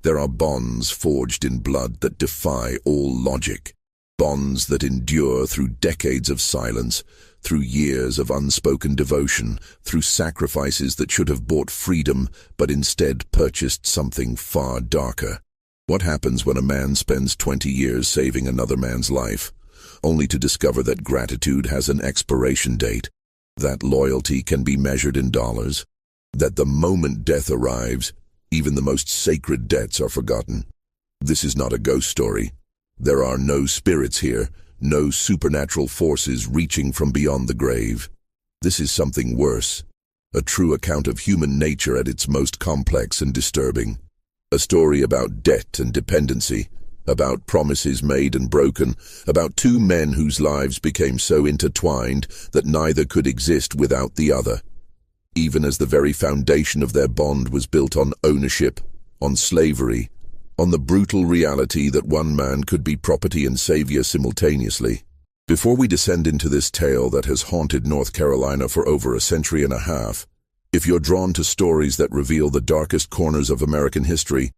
There are bonds forged in blood that defy all logic. Bonds that endure through decades of silence, through years of unspoken devotion, through sacrifices that should have bought freedom but instead purchased something far darker. What happens when a man spends 20 years saving another man's life, only to discover that gratitude has an expiration date, that loyalty can be measured in dollars, that the moment death arrives, even the most sacred debts are forgotten? This is not a ghost story. There are no spirits here, no supernatural forces reaching from beyond the grave. This is something worse, a true account of human nature at its most complex and disturbing. A story about debt and dependency, about promises made and broken, about two men whose lives became so intertwined that neither could exist without the other, even as the very foundation of their bond was built on ownership, on slavery, on the brutal reality that one man could be property and savior simultaneously. Before we descend into this tale that has haunted North Carolina for over a century and a half, if you're drawn to stories that reveal the darkest corners of American history,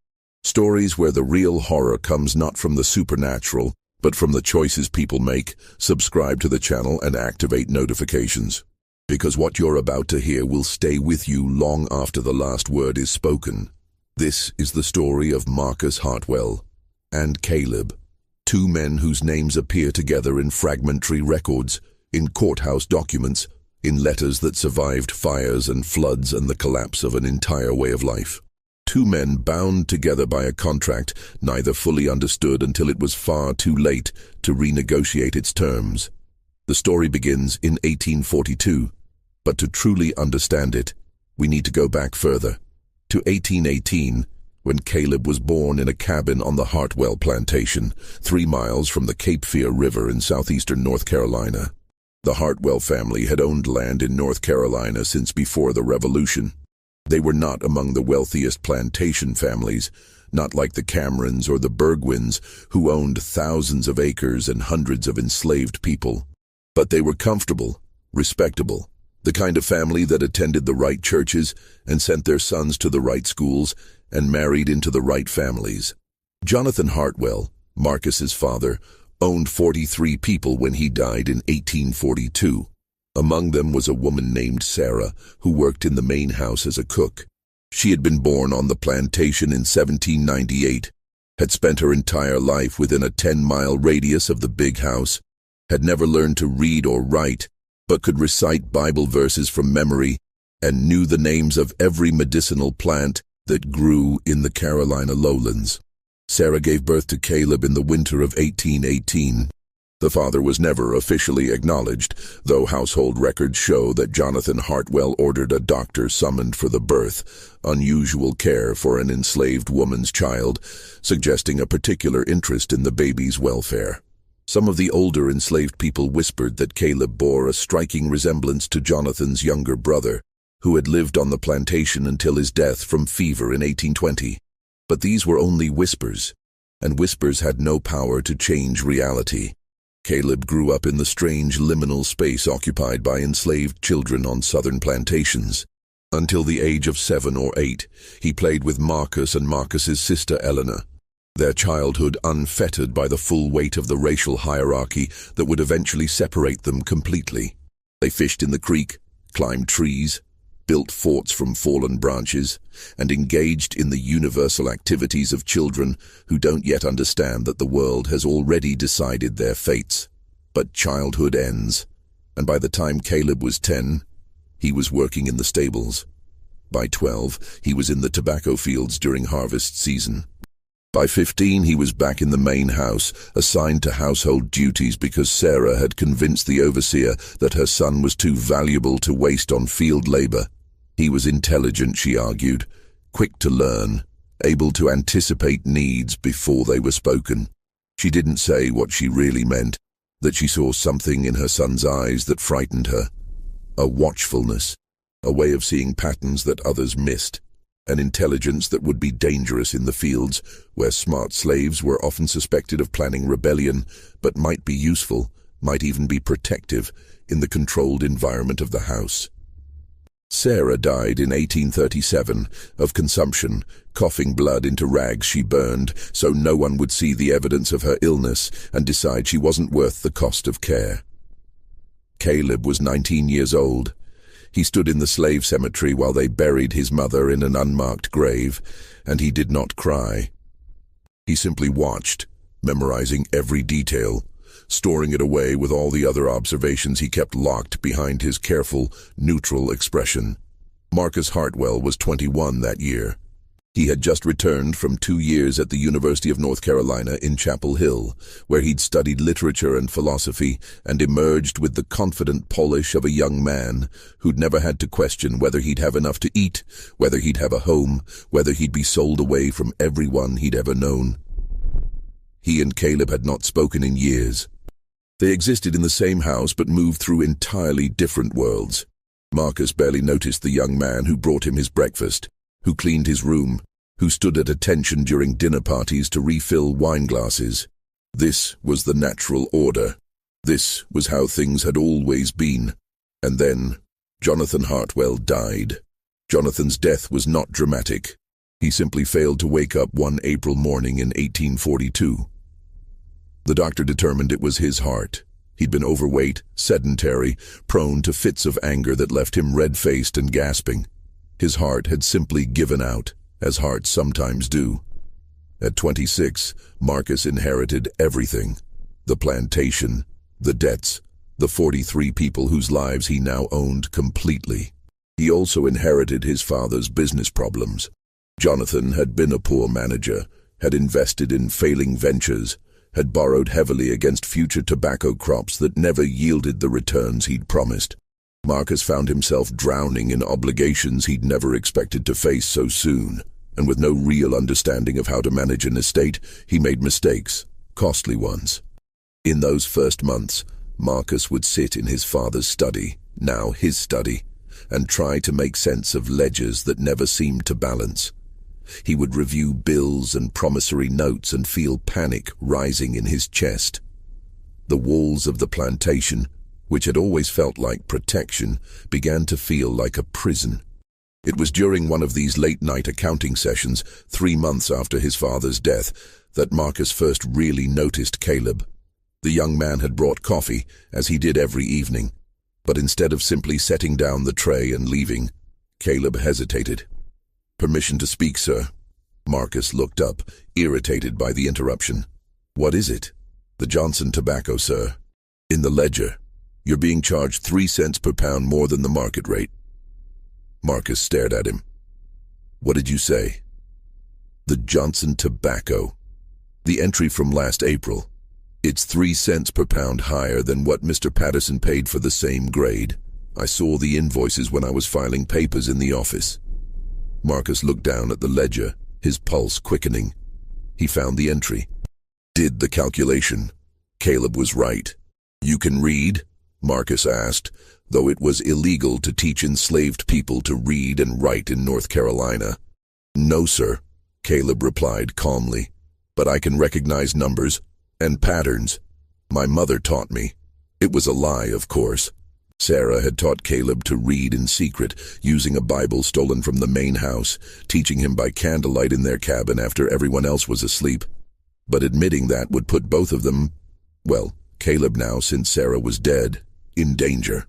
stories where the real horror comes not from the supernatural, but from the choices people make, subscribe to the channel and activate notifications. Because what you're about to hear will stay with you long after the last word is spoken. This is the story of Marcus Hartwell and Caleb, two men whose names appear together in fragmentary records, in courthouse documents, in letters that survived fires and floods and the collapse of an entire way of life. Two men bound together by a contract neither fully understood until it was far too late to renegotiate its terms. The story begins in 1842, but to truly understand it, we need to go back further, to 1818, when Caleb was born in a cabin on the Hartwell plantation, 3 miles from the Cape Fear River in southeastern North Carolina. The Hartwell family had owned land in North Carolina since before the Revolution. They were not among the wealthiest plantation families, not like the Camerons or the Burgwins, who owned thousands of acres and hundreds of enslaved people. But they were comfortable, respectable, the kind of family that attended the right churches and sent their sons to the right schools and married into the right families. Jonathan Hartwell, Marcus's father, owned 43 people when he died in 1842. Among them was a woman named Sarah, who worked in the main house as a cook. She had been born on the plantation in 1798, had spent her entire life within a 10-mile radius of the big house, had never learned to read or write, but could recite Bible verses from memory, and knew the names of every medicinal plant that grew in the Carolina lowlands. Sarah gave birth to Caleb in the winter of 1818. The father was never officially acknowledged, though household records show that Jonathan Hartwell ordered a doctor summoned for the birth, unusual care for an enslaved woman's child, suggesting a particular interest in the baby's welfare. Some of the older enslaved people whispered that Caleb bore a striking resemblance to Jonathan's younger brother, who had lived on the plantation until his death from fever in 1820. But these were only whispers, and whispers had no power to change reality. Caleb grew up in the strange liminal space occupied by enslaved children on southern plantations. Until the age of 7 or 8, he played with Marcus and Marcus's sister Eleanor, their childhood unfettered by the full weight of the racial hierarchy that would eventually separate them completely. They fished in the creek, climbed trees, built forts from fallen branches, and engaged in the universal activities of children who don't yet understand that the world has already decided their fates. But childhood ends, and by the time Caleb was 10, he was working in the stables. By 12, he was in the tobacco fields during harvest season. By 15, he was back in the main house, assigned to household duties because Sarah had convinced the overseer that her son was too valuable to waste on field labor. He was intelligent, she argued, quick to learn, able to anticipate needs before they were spoken. She didn't say what she really meant, that she saw something in her son's eyes that frightened her. A watchfulness, a way of seeing patterns that others missed. An intelligence that would be dangerous in the fields, where smart slaves were often suspected of planning rebellion, but might be useful, might even be protective, in the controlled environment of the house. Sarah died in 1837 of consumption, coughing blood into rags she burned so no one would see the evidence of her illness and decide she wasn't worth the cost of care. Caleb was 19 years old. He stood in the slave cemetery while they buried his mother in an unmarked grave, and he did not cry. He simply watched, memorizing every detail, storing it away with all the other observations he kept locked behind his careful, neutral expression. Marcus Hartwell was 21 that year. He had just returned from 2 years at the University of North Carolina in Chapel Hill, where he'd studied literature and philosophy and emerged with the confident polish of a young man who'd never had to question whether he'd have enough to eat, whether he'd have a home, whether he'd be sold away from everyone he'd ever known. He and Caleb had not spoken in years. They existed in the same house but moved through entirely different worlds. Marcus barely noticed the young man who brought him his breakfast, who cleaned his room, who stood at attention during dinner parties to refill wine glasses. This was the natural order. This was how things had always been. And then, Jonathan Hartwell died. Jonathan's death was not dramatic. He simply failed to wake up one April morning in 1842. The doctor determined it was his heart. He'd been overweight, sedentary, prone to fits of anger that left him red-faced and gasping. His heart had simply given out, as hearts sometimes do. At 26, Marcus inherited everything. The plantation, the debts, the 43 people whose lives he now owned completely. He also inherited his father's business problems. Jonathan had been a poor manager, had invested in failing ventures, had borrowed heavily against future tobacco crops that never yielded the returns he'd promised. Marcus found himself drowning in obligations he'd never expected to face so soon, and with no real understanding of how to manage an estate, he made mistakes, costly ones. In those first months, Marcus would sit in his father's study, now his study, and try to make sense of ledgers that never seemed to balance. He would review bills and promissory notes and feel panic rising in his chest. The walls of the plantation, which had always felt like protection, began to feel like a prison. It was during one of these late-night accounting sessions, 3 months after his father's death, that Marcus first really noticed Caleb. The young man had brought coffee, as he did every evening, but instead of simply setting down the tray and leaving, Caleb hesitated. "Permission to speak, sir." Marcus looked up, irritated by the interruption. "What is it?" "The Johnson tobacco, sir. In the ledger, you're being charged 3 cents per pound more than the market rate." Marcus stared at him. "What did you say?" "The Johnson tobacco. The entry from last April. It's 3 cents per pound higher than what Mr. Patterson paid for the same grade. I saw the invoices when I was filing papers in the office." Marcus looked down at the ledger, his pulse quickening. He found the entry. Did the calculation. Caleb was right. "You can read?" Marcus asked, though it was illegal to teach enslaved people to read and write in North Carolina. "No, sir," Caleb replied calmly, "but I can recognize numbers and patterns. My mother taught me." It was a lie, of course. Sarah had taught Caleb to read in secret, using a Bible stolen from the main house, teaching him by candlelight in their cabin after everyone else was asleep. But admitting that would put both of them, well, Caleb now, since Sarah was dead, in danger.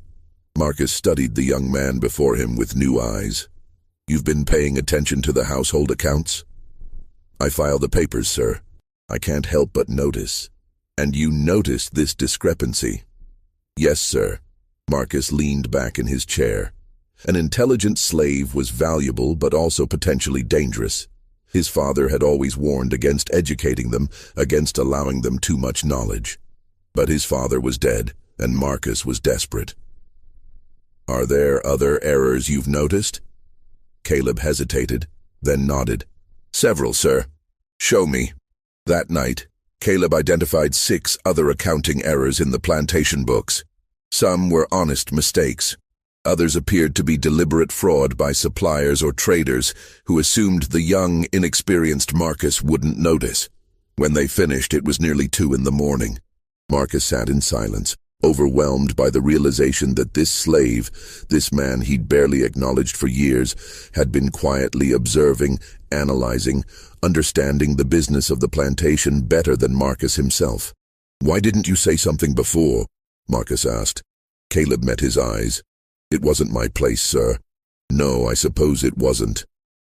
Marcus studied the young man before him with new eyes. "You've been paying attention to the household accounts?" "I file the papers, sir. I can't help but notice." "And you noticed this discrepancy?" "Yes, sir." Marcus leaned back in his chair. An intelligent slave was valuable but also potentially dangerous. His father had always warned against educating them, against allowing them too much knowledge. But his father was dead, and Marcus was desperate. "Are there other errors you've noticed?" Caleb hesitated, then nodded. "Several, sir." "Show me." That night, Caleb identified 6 other accounting errors in the plantation books. Some were honest mistakes. Others appeared to be deliberate fraud by suppliers or traders who assumed the young, inexperienced Marcus wouldn't notice. When they finished, it was nearly 2 in the morning. Marcus sat in silence, overwhelmed by the realization that this slave, this man he'd barely acknowledged for years, had been quietly observing, analyzing, understanding the business of the plantation better than Marcus himself. "Why didn't you say something before?" Marcus asked. Caleb met his eyes. "It wasn't my place, sir." "No, I suppose it wasn't."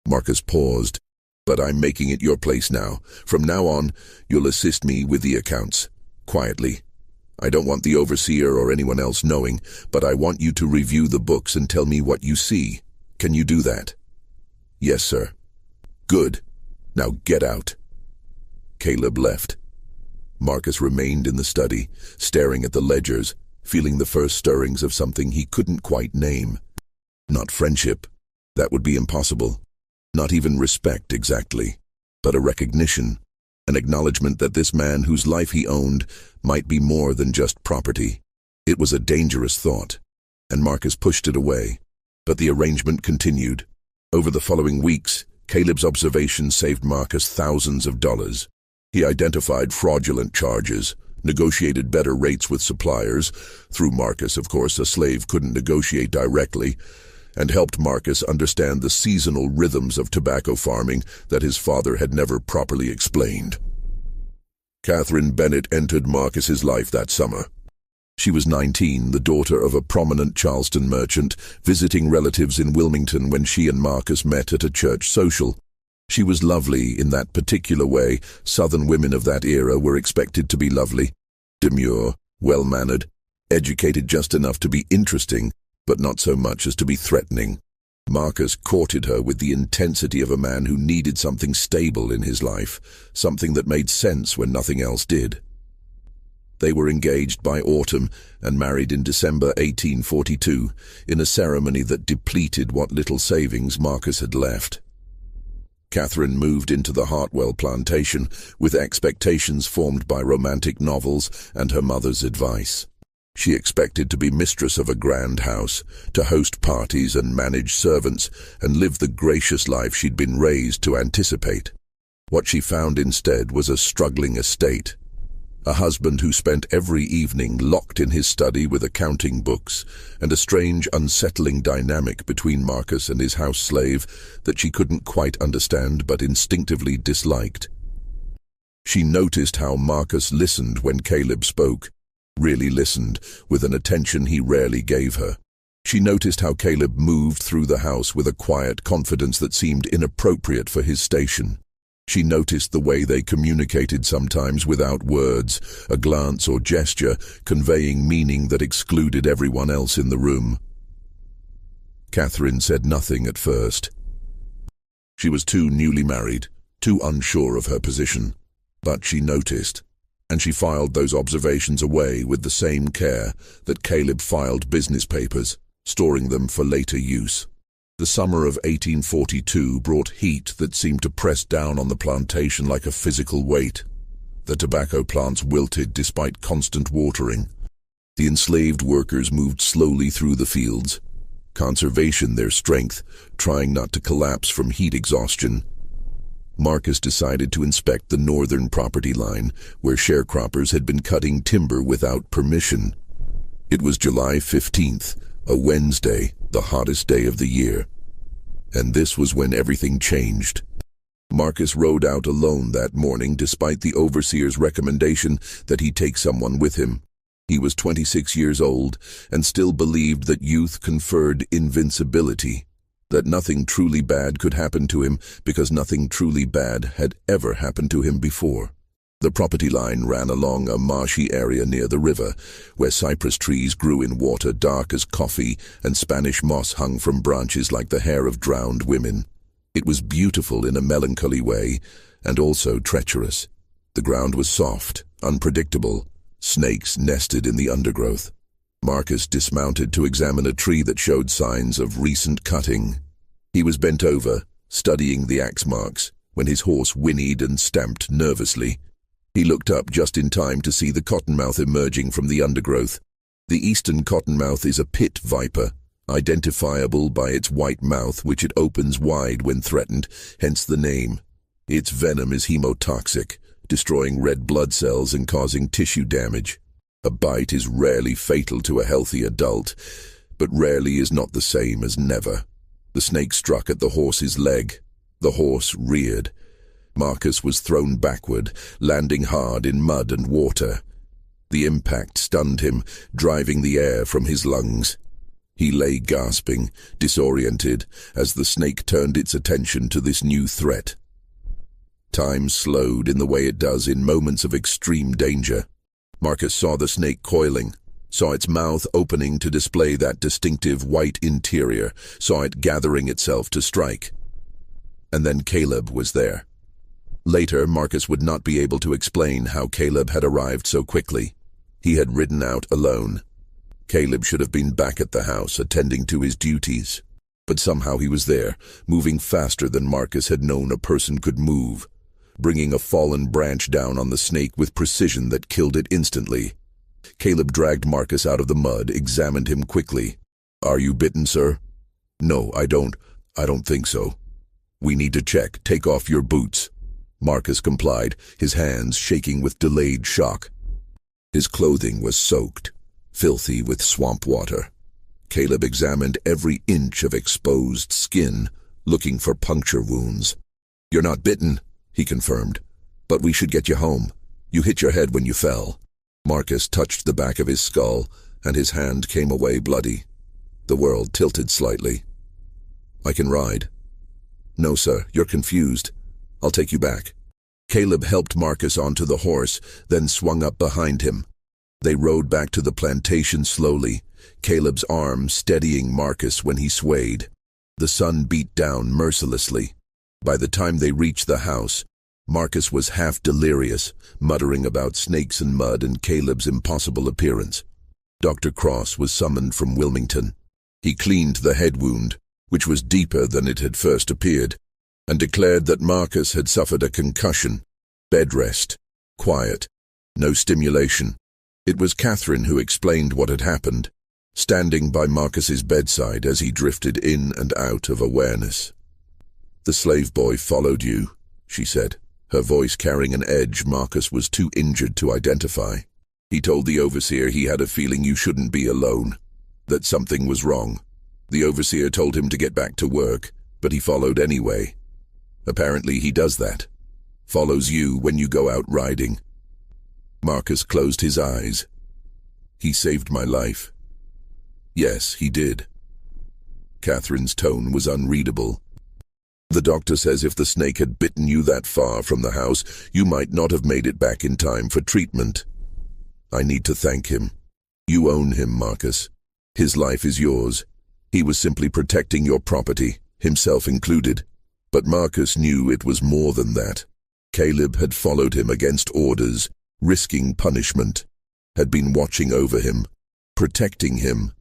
Marcus paused. "But I'm making it your place now. From now on, you'll assist me with the accounts. Quietly. I don't want the overseer or anyone else knowing, but I want you to review the books and tell me what you see. Can you do that?" "Yes, sir." "Good. Now get out." Caleb left. Marcus remained in the study, staring at the ledgers, feeling the first stirrings of something he couldn't quite name. Not friendship. That would be impossible. Not even respect, exactly. But a recognition, an acknowledgement that this man whose life he owned might be more than just property. It was a dangerous thought, and Marcus pushed it away. But the arrangement continued. Over the following weeks, Caleb's observations saved Marcus thousands of dollars. He identified fraudulent charges, negotiated better rates with suppliers, through Marcus, of course, a slave couldn't negotiate directly, and helped Marcus understand the seasonal rhythms of tobacco farming that his father had never properly explained. Catherine Bennett entered Marcus's life that summer. She was 19, the daughter of a prominent Charleston merchant, visiting relatives in Wilmington when she and Marcus met at a church social. She was lovely in that particular way Southern women of that era were expected to be lovely. Demure, well-mannered, educated just enough to be interesting, but not so much as to be threatening. Marcus courted her with the intensity of a man who needed something stable in his life, something that made sense when nothing else did. They were engaged by autumn and married in December 1842, in a ceremony that depleted what little savings Marcus had left. Catherine moved into the Hartwell plantation with expectations formed by romantic novels and her mother's advice. She expected to be mistress of a grand house, to host parties and manage servants, and live the gracious life she'd been raised to anticipate. What she found instead was a struggling estate. A husband who spent every evening locked in his study with accounting books, and a strange, unsettling dynamic between Marcus and his house slave that she couldn't quite understand but instinctively disliked. She noticed how Marcus listened when Caleb spoke, really listened, with an attention he rarely gave her. She noticed how Caleb moved through the house with a quiet confidence that seemed inappropriate for his station. She noticed the way they communicated sometimes without words, a glance or gesture conveying meaning that excluded everyone else in the room. Catherine said nothing at first. She was too newly married, too unsure of her position. But she noticed, and she filed those observations away with the same care that Caleb filed business papers, storing them for later use. The summer of 1842 brought heat that seemed to press down on the plantation like a physical weight. The tobacco plants wilted despite constant watering. The enslaved workers moved slowly through the fields. Conservation their strength, trying not to collapse from heat exhaustion. Marcus decided to inspect the northern property line, where sharecroppers had been cutting timber without permission. It was July 15th, a Wednesday, the hottest day of the year. And this was when everything changed. Marcus rode out alone that morning despite the overseer's recommendation that he take someone with him. He was 26 years old and still believed that youth conferred invincibility, that nothing truly bad could happen to him because nothing truly bad had ever happened to him before. The property line ran along a marshy area near the river, where cypress trees grew in water dark as coffee and Spanish moss hung from branches like the hair of drowned women. It was beautiful in a melancholy way, and also treacherous. The ground was soft, unpredictable. Snakes nested in the undergrowth. Marcus dismounted to examine a tree that showed signs of recent cutting. He was bent over, studying the axe marks, when his horse whinnied and stamped nervously. He looked up just in time to see the cottonmouth emerging from the undergrowth. The eastern cottonmouth is a pit viper, identifiable by its white mouth which it opens wide when threatened, hence the name. Its venom is hemotoxic, destroying red blood cells and causing tissue damage. A bite is rarely fatal to a healthy adult, but rarely is not the same as never. The snake struck at the horse's leg. The horse reared. Marcus was thrown backward, landing hard in mud and water. The impact stunned him, driving the air from his lungs. He lay gasping, disoriented, as the snake turned its attention to this new threat. Time slowed in the way it does in moments of extreme danger. Marcus saw the snake coiling, saw its mouth opening to display that distinctive white interior, saw it gathering itself to strike. And then Caleb was there. Later, Marcus would not be able to explain how Caleb had arrived so quickly. He had ridden out alone. Caleb should have been back at the house, attending to his duties. But somehow he was there, moving faster than Marcus had known a person could move, bringing a fallen branch down on the snake with precision that killed it instantly. Caleb dragged Marcus out of the mud, examined him quickly. "Are you bitten, sir?" "No, I don't think so." "We need to check. Take off your boots." Marcus complied, his hands shaking with delayed shock. His clothing was soaked, filthy with swamp water. Caleb examined every inch of exposed skin, looking for puncture wounds. "You're not bitten," he confirmed, "but we should get you home. You hit your head when you fell." Marcus touched the back of his skull, and his hand came away bloody. The world tilted slightly. "I can ride." "No, sir, you're confused. I'll take you back." Caleb helped Marcus onto the horse, then swung up behind him. They rode back to the plantation slowly, Caleb's arm steadying Marcus when he swayed. The sun beat down mercilessly. By the time they reached the house, Marcus was half delirious, muttering about snakes and mud and Caleb's impossible appearance. Dr. Cross was summoned from Wilmington. He cleaned the head wound, which was deeper than it had first appeared, and declared that Marcus had suffered a concussion. Bed rest. Quiet. No stimulation. It was Catherine who explained what had happened, standing by Marcus's bedside as he drifted in and out of awareness. "The slave boy followed you," she said, her voice carrying an edge Marcus was too injured to identify. "He told the overseer he had a feeling you shouldn't be alone, that something was wrong. The overseer told him to get back to work, but he followed anyway. Apparently he does that. Follows you when you go out riding." Marcus closed his eyes. "He saved my life." "Yes, he did." Catherine's tone was unreadable. "The doctor says if the snake had bitten you that far from the house, you might not have made it back in time for treatment. I need to thank him. You own him, Marcus. His life is yours. He was simply protecting your property, himself included." But Marcus knew it was more than that. Caleb had followed him against orders, risking punishment, had been watching over him, protecting him.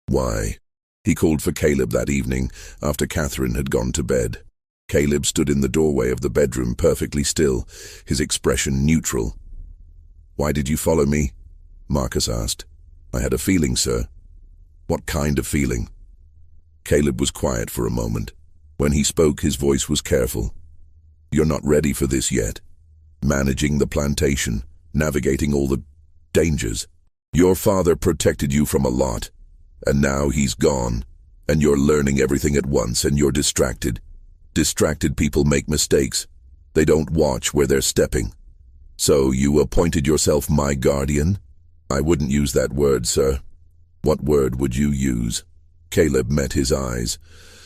Why? He called for Caleb that evening, after Catherine had gone to bed. Caleb stood in the doorway of the bedroom perfectly still, his expression neutral. "Why did you follow me?" Marcus asked. "I had a feeling, sir." "What kind of feeling?" Caleb was quiet for a moment. When he spoke, his voice was careful. "You're not ready for this yet. Managing the plantation, navigating all the dangers. Your father protected you from a lot, and now he's gone, and you're learning everything at once, and you're distracted. Distracted people make mistakes. They don't watch where they're stepping. So you appointed yourself my guardian?" "I wouldn't use that word, sir." "What word would you use?" Caleb met his eyes.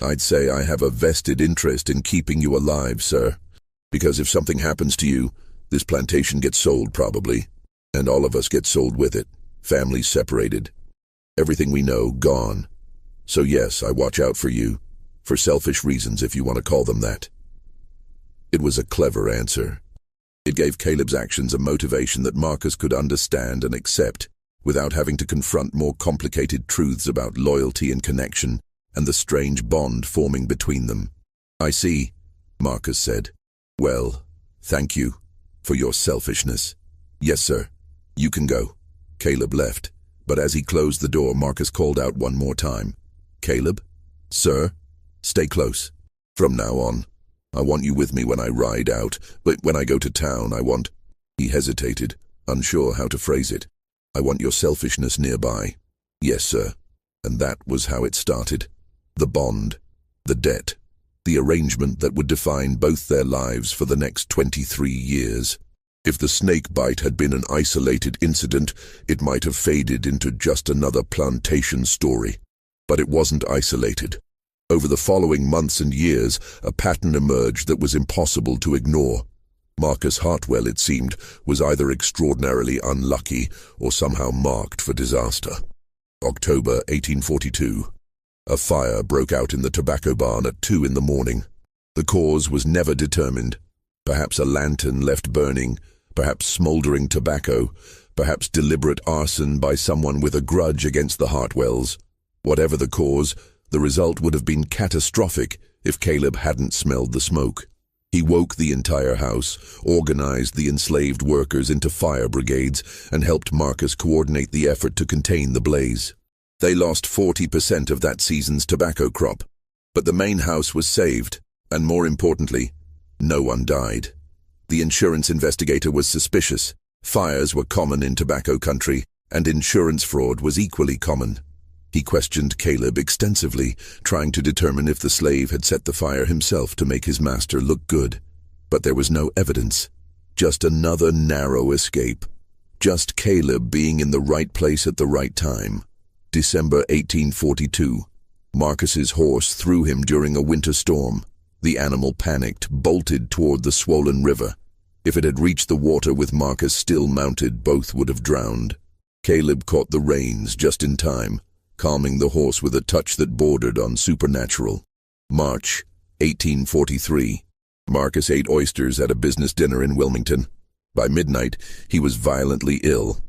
"I'd say I have a vested interest in keeping you alive, sir. Because if something happens to you, this plantation gets sold probably, and all of us get sold with it. Families separated. Everything we know, gone. So yes, I watch out for you. For selfish reasons, if you want to call them that." It was a clever answer. It gave Caleb's actions a motivation that Marcus could understand and accept, without having to confront more complicated truths about loyalty and connection, and the strange bond forming between them. "I see," Marcus said. "Well, thank you for your selfishness." "Yes, sir. You can go." Caleb left, but as he closed the door, Marcus called out one more time. "Caleb? Sir? Stay close. From now on, I want you with me when I ride out, but when I go to town, I want—" He hesitated, unsure how to phrase it. I want your selfishness nearby. Yes, sir. And that was how it started. The bond, the debt, the arrangement that would define both their lives for the next 23 years. If the snake bite had been an isolated incident, it might have faded into just another plantation story. But it wasn't isolated. Over the following months and years, a pattern emerged that was impossible to ignore. Marcus Hartwell, it seemed, was either extraordinarily unlucky or somehow marked for disaster. October 1842. A fire broke out in the tobacco barn at 2 in the morning. The cause was never determined. Perhaps a lantern left burning, perhaps smouldering tobacco, perhaps deliberate arson by someone with a grudge against the Hartwells. Whatever the cause, the result would have been catastrophic if Caleb hadn't smelled the smoke. He woke the entire house, organized the enslaved workers into fire brigades, and helped Marcus coordinate the effort to contain the blaze. They lost 40% of that season's tobacco crop, but the main house was saved, and more importantly, no one died. The insurance investigator was suspicious. Fires were common in tobacco country, and insurance fraud was equally common. He questioned Caleb extensively, trying to determine if the slave had set the fire himself to make his master look good. But there was no evidence. Just another narrow escape. Just Caleb being in the right place at the right time. December 1842. Marcus's horse threw him during a winter storm. The animal panicked, bolted toward the swollen river. If it had reached the water with Marcus still mounted, both would have drowned. Caleb caught the reins just in time, calming the horse with a touch that bordered on supernatural. March 1843. Marcus ate oysters at a business dinner in Wilmington. By midnight, he was violently ill.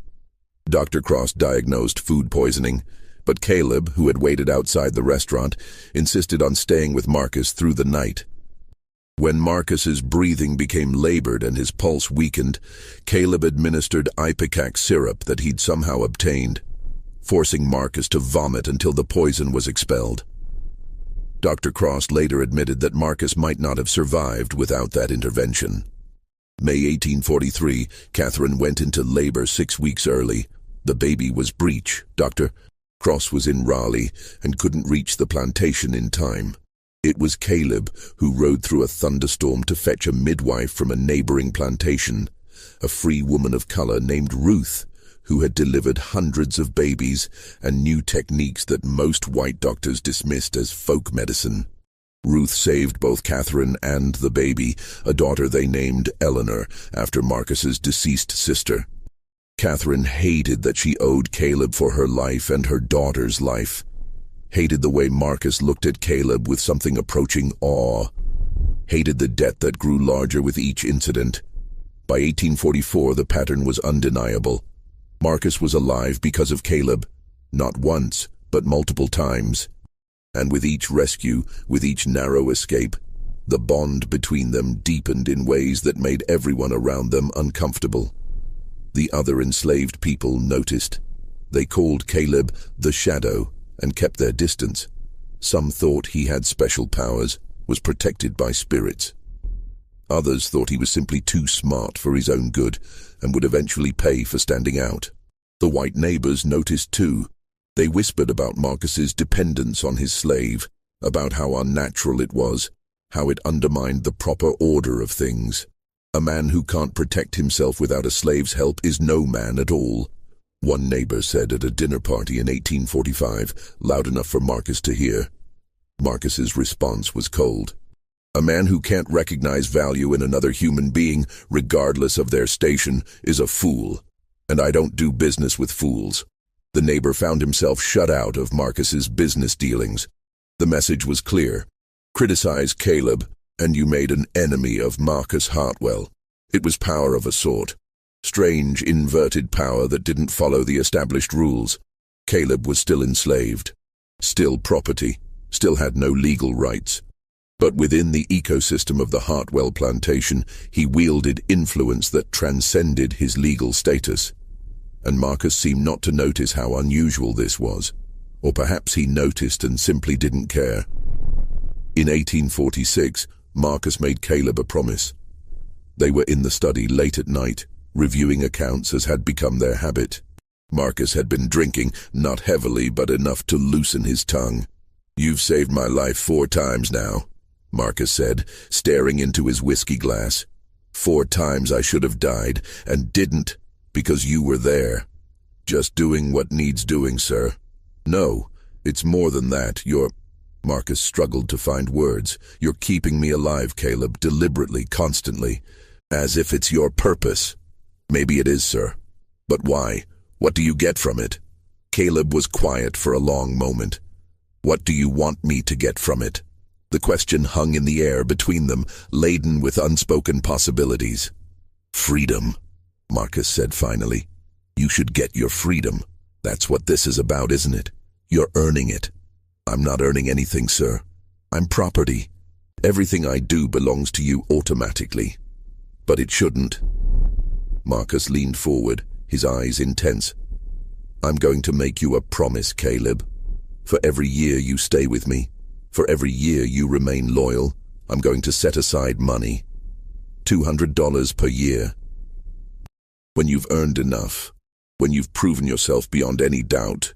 Dr. Cross diagnosed food poisoning, but Caleb, who had waited outside the restaurant, insisted on staying with Marcus through the night. When Marcus's breathing became labored and his pulse weakened, Caleb administered ipecac syrup that he'd somehow obtained, forcing Marcus to vomit until the poison was expelled. Dr. Cross later admitted that Marcus might not have survived without that intervention. May 1843, Catherine went into labor 6 weeks early. The baby was breech. Dr. Cross was in Raleigh and couldn't reach the plantation in time. It was Caleb who rode through a thunderstorm to fetch a midwife from a neighboring plantation, a free woman of color named Ruth, who had delivered hundreds of babies and knew techniques that most white doctors dismissed as folk medicine. Ruth saved both Catherine and the baby, a daughter they named Eleanor, after Marcus's deceased sister. Catherine hated that she owed Caleb for her life and her daughter's life. Hated the way Marcus looked at Caleb with something approaching awe. Hated the debt that grew larger with each incident. By 1844, the pattern was undeniable. Marcus was alive because of Caleb, not once, but multiple times. And with each rescue, with each narrow escape, the bond between them deepened in ways that made everyone around them uncomfortable. The other enslaved people noticed. They called Caleb the Shadow and kept their distance. Some thought he had special powers, was protected by spirits. Others thought he was simply too smart for his own good and would eventually pay for standing out. The white neighbors noticed too. They whispered about Marcus's dependence on his slave, about how unnatural it was, how it undermined the proper order of things. A man who can't protect himself without a slave's help is no man at all. One neighbor said at a dinner party in 1845, loud enough for Marcus to hear. Marcus's response was cold. A man who can't recognize value in another human being, regardless of their station, is a fool, and I don't do business with fools. The neighbor found himself shut out of Marcus's business dealings. The message was clear. Criticize Caleb, and you made an enemy of Marcus Hartwell. It was power of a sort. Strange, inverted power that didn't follow the established rules. Caleb was still enslaved, still property, still had no legal rights. But within the ecosystem of the Hartwell plantation, he wielded influence that transcended his legal status. And Marcus seemed not to notice how unusual this was. Or perhaps he noticed and simply didn't care. In 1846, Marcus made Caleb a promise. They were in the study late at night, reviewing accounts as had become their habit. Marcus had been drinking, not heavily but enough to loosen his tongue. "You've saved my life 4 times now," Marcus said, staring into his whiskey glass. "4 times I should have died, and didn't, because you were there. Just doing what needs doing, sir. No, it's more than that. Marcus struggled to find words. "You're keeping me alive, Caleb, deliberately, constantly, as if it's your purpose." "Maybe it is, sir. But why? What do you get from it?" Caleb was quiet for a long moment. "What do you want me to get from it?" The question hung in the air between them, laden with unspoken possibilities. "Freedom," Marcus said finally. "You should get your freedom. That's what this is about, isn't it? You're earning it." "I'm not earning anything, sir. I'm property. Everything I do belongs to you automatically." "But it shouldn't." Marcus leaned forward, his eyes intense. "I'm going to make you a promise, Caleb. For every year you stay with me, for every year you remain loyal, I'm going to set aside money. $200 per year. When you've earned enough, when you've proven yourself beyond any doubt,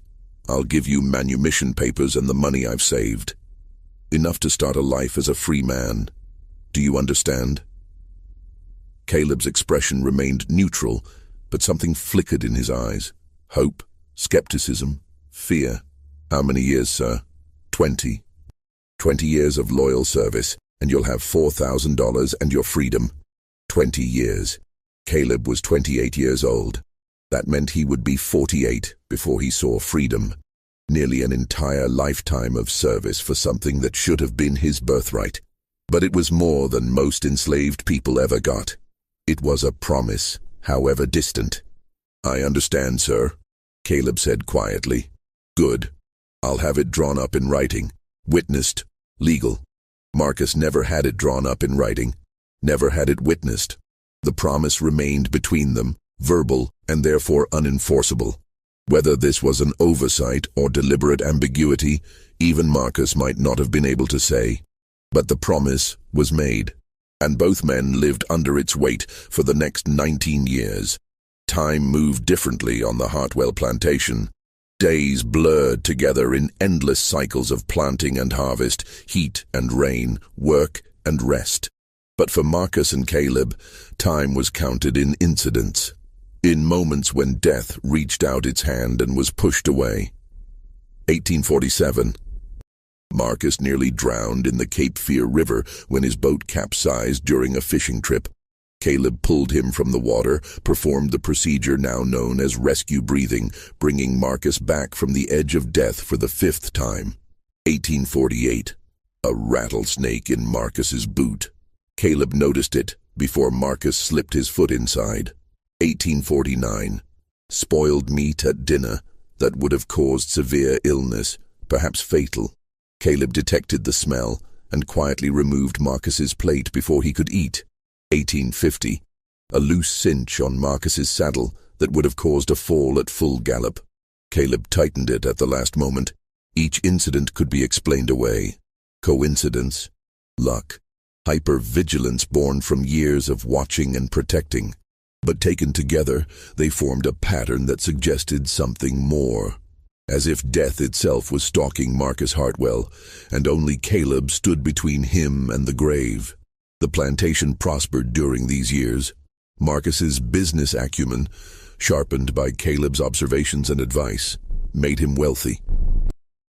I'll give you manumission papers and the money I've saved. Enough to start a life as a free man. Do you understand?" Caleb's expression remained neutral, but something flickered in his eyes. Hope, skepticism, fear. "How many years, sir?" 20. 20 years of loyal service, and you'll have $4,000 and your freedom. 20 years. Caleb was 28 years old. That meant he would be 48 before he saw freedom. Nearly an entire lifetime of service for something that should have been his birthright. But it was more than most enslaved people ever got. It was a promise, however distant. "I understand, sir," Caleb said quietly. "Good. I'll have it drawn up in writing. Witnessed. Legal." Marcus never had it drawn up in writing. Never had it witnessed. The promise remained between them, verbal and therefore unenforceable. Whether this was an oversight or deliberate ambiguity, even Marcus might not have been able to say. But the promise was made, and both men lived under its weight for the next 19 years. Time moved differently on the Hartwell plantation. Days blurred together in endless cycles of planting and harvest, heat and rain, work and rest. But for Marcus and Caleb, time was counted in incidents, in moments when death reached out its hand and was pushed away. 1847. Marcus nearly drowned in the Cape Fear River when his boat capsized during a fishing trip. Caleb pulled him from the water, performed the procedure now known as rescue breathing, bringing Marcus back from the edge of death for the 5th time. 1848. A rattlesnake in Marcus's boot. Caleb noticed it before Marcus slipped his foot inside. 1849. Spoiled meat at dinner that would have caused severe illness, perhaps fatal. Caleb detected the smell and quietly removed Marcus's plate before he could eat. 1850. A loose cinch on Marcus's saddle that would have caused a fall at full gallop. Caleb tightened it at the last moment. Each incident could be explained away. Coincidence? Luck? Hypervigilance born from years of watching and protecting. But taken together, they formed a pattern that suggested something more. As if death itself was stalking Marcus Hartwell, and only Caleb stood between him and the grave. The plantation prospered during these years. Marcus's business acumen, sharpened by Caleb's observations and advice, made him wealthy.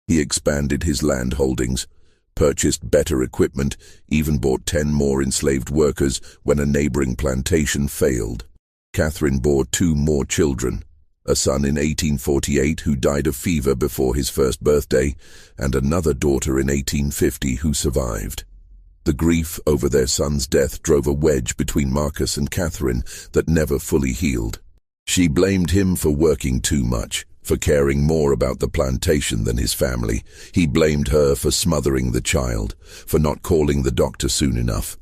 He expanded his land holdings, purchased better equipment, even bought 10 more enslaved workers when a neighboring plantation failed. Catherine bore 2 more children, a son in 1848 who died of fever before his first birthday, and another daughter in 1850 who survived. The grief over their son's death drove a wedge between Marcus and Catherine that never fully healed. She blamed him for working too much, for caring more about the plantation than his family. He blamed her for smothering the child, for not calling the doctor soon enough.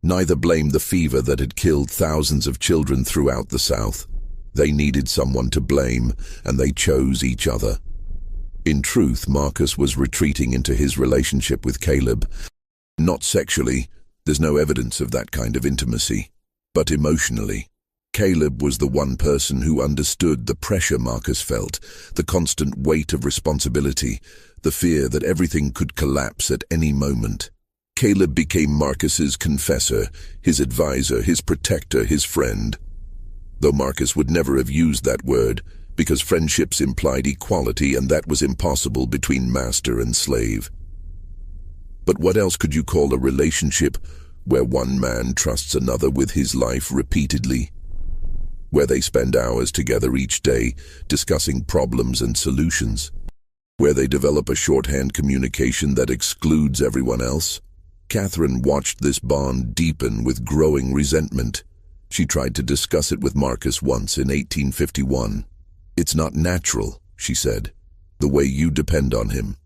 Neither blamed the fever that had killed thousands of children throughout the South. They needed someone to blame, and they chose each other. In truth, Marcus was retreating into his relationship with Caleb. Not sexually, there's no evidence of that kind of intimacy, but emotionally. Caleb was the one person who understood the pressure Marcus felt, the constant weight of responsibility, the fear that everything could collapse at any moment. Caleb became Marcus's confessor, his advisor, his protector, his friend. Though Marcus would never have used that word, because friendships implied equality and that was impossible between master and slave. But what else could you call a relationship where one man trusts another with his life repeatedly? Where they spend hours together each day, discussing problems and solutions? Where they develop a shorthand communication that excludes everyone else? Catherine watched this bond deepen with growing resentment. She tried to discuss it with Marcus once in 1851. "It's not natural," she said. "The way you depend on him,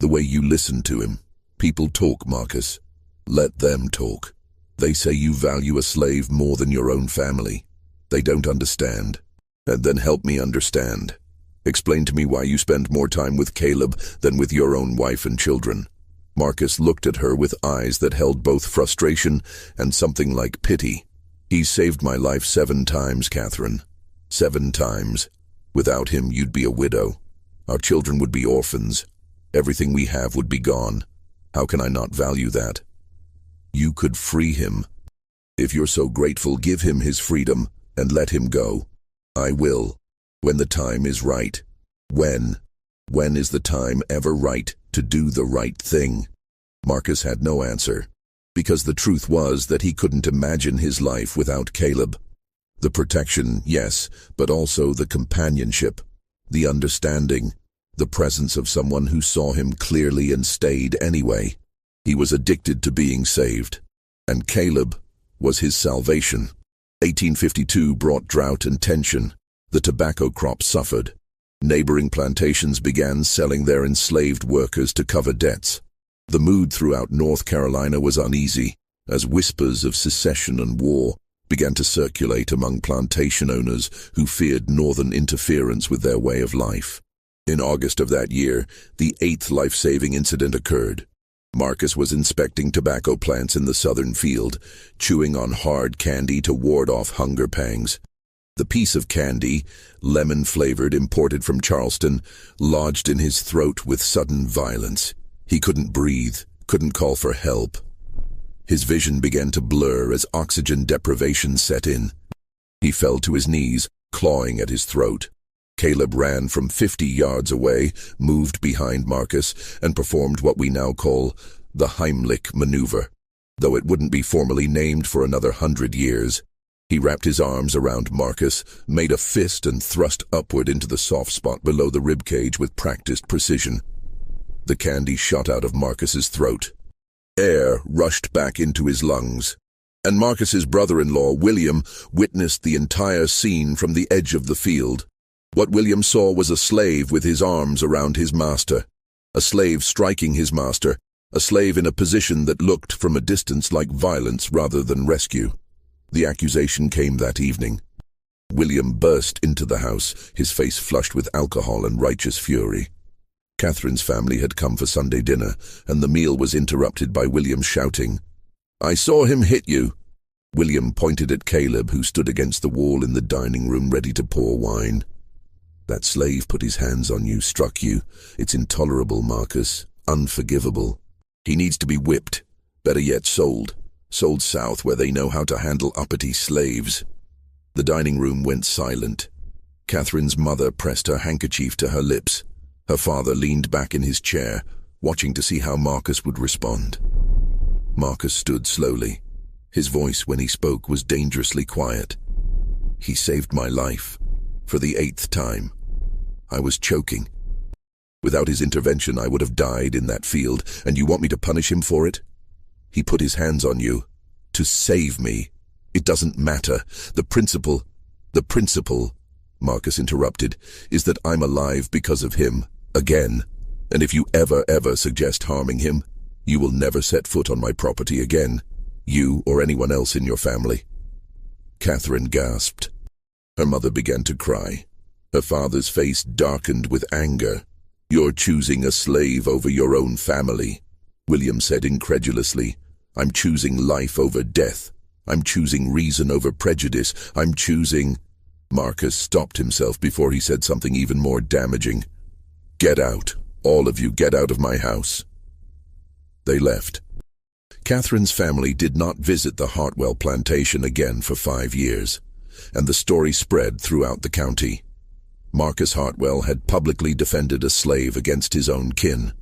the way you listen to him. People talk, Marcus. Let them talk. They say you value a slave more than your own family. They don't understand. And then help me understand. Explain to me why you spend more time with Caleb than with your own wife and children." Marcus looked at her with eyes that held both frustration and something like pity. "He's saved my life 7 times, Catherine. 7 times. Without him, you'd be a widow. Our children would be orphans. Everything we have would be gone. How can I not value that? You could free him. If you're so grateful, give him his freedom and let him go." "I will, when the time is right." "When? When is the time ever right to do the right thing?" Marcus had no answer, because the truth was that he couldn't imagine his life without Caleb. The protection, yes, but also the companionship, the understanding, the presence of someone who saw him clearly and stayed anyway. He was addicted to being saved, and Caleb was his salvation. 1852 brought drought and tension. The tobacco crop suffered. Neighboring plantations began selling their enslaved workers to cover debts. The mood throughout North Carolina was uneasy, as whispers of secession and war began to circulate among plantation owners who feared northern interference with their way of life. In August of that year, the 8th life-saving incident occurred. Marcus was inspecting tobacco plants in the southern field, chewing on hard candy to ward off hunger pangs. The piece of candy, lemon-flavored, imported from Charleston, lodged in his throat with sudden violence. He couldn't breathe, couldn't call for help. His vision began to blur as oxygen deprivation set in. He fell to his knees, clawing at his throat. Caleb ran from 50 yards away, moved behind Marcus, and performed what we now call the Heimlich maneuver, though it wouldn't be formally named for another 100 years. He wrapped his arms around Marcus, made a fist, and thrust upward into the soft spot below the ribcage with practiced precision. The candy shot out of Marcus's throat. Air rushed back into his lungs, and Marcus's brother-in-law, William, witnessed the entire scene from the edge of the field. What William saw was a slave with his arms around his master, a slave striking his master, a slave in a position that looked from a distance like violence rather than rescue. The accusation came that evening. William burst into the house, his face flushed with alcohol and righteous fury. Catherine's family had come for Sunday dinner, and the meal was interrupted by William shouting, "I saw him hit you." William pointed at Caleb, who stood against the wall in the dining room ready to pour wine. "That slave put his hands on you, struck you. It's intolerable, Marcus. Unforgivable. He needs to be whipped. Better yet, sold. Sold south where they know how to handle uppity slaves." The dining room went silent. Catherine's mother pressed her handkerchief to her lips. Her father leaned back in his chair, watching to see how Marcus would respond. Marcus stood slowly. His voice, when he spoke, was dangerously quiet. "He saved my life. For the 8th time. I was choking. Without his intervention, I would have died in that field, and you want me to punish him for it? He put his hands on you. To save me. It doesn't matter. The principle, Marcus interrupted, is that I'm alive because of him. Again. And if you ever suggest harming him, you will never set foot on my property again. You or anyone else in your family." Catherine gasped. Her mother began to cry. Her father's face darkened with anger. "You're choosing a slave over your own family," William said incredulously. "I'm choosing life over death. I'm choosing reason over prejudice. I'm choosing... Marcus stopped himself before he said something even more damaging. Get out. All of you, get out of my house. They left. Catherine's family did not visit the Hartwell plantation again for 5 years, and the story spread throughout the county. Marcus Hartwell had publicly defended a slave against his own kin.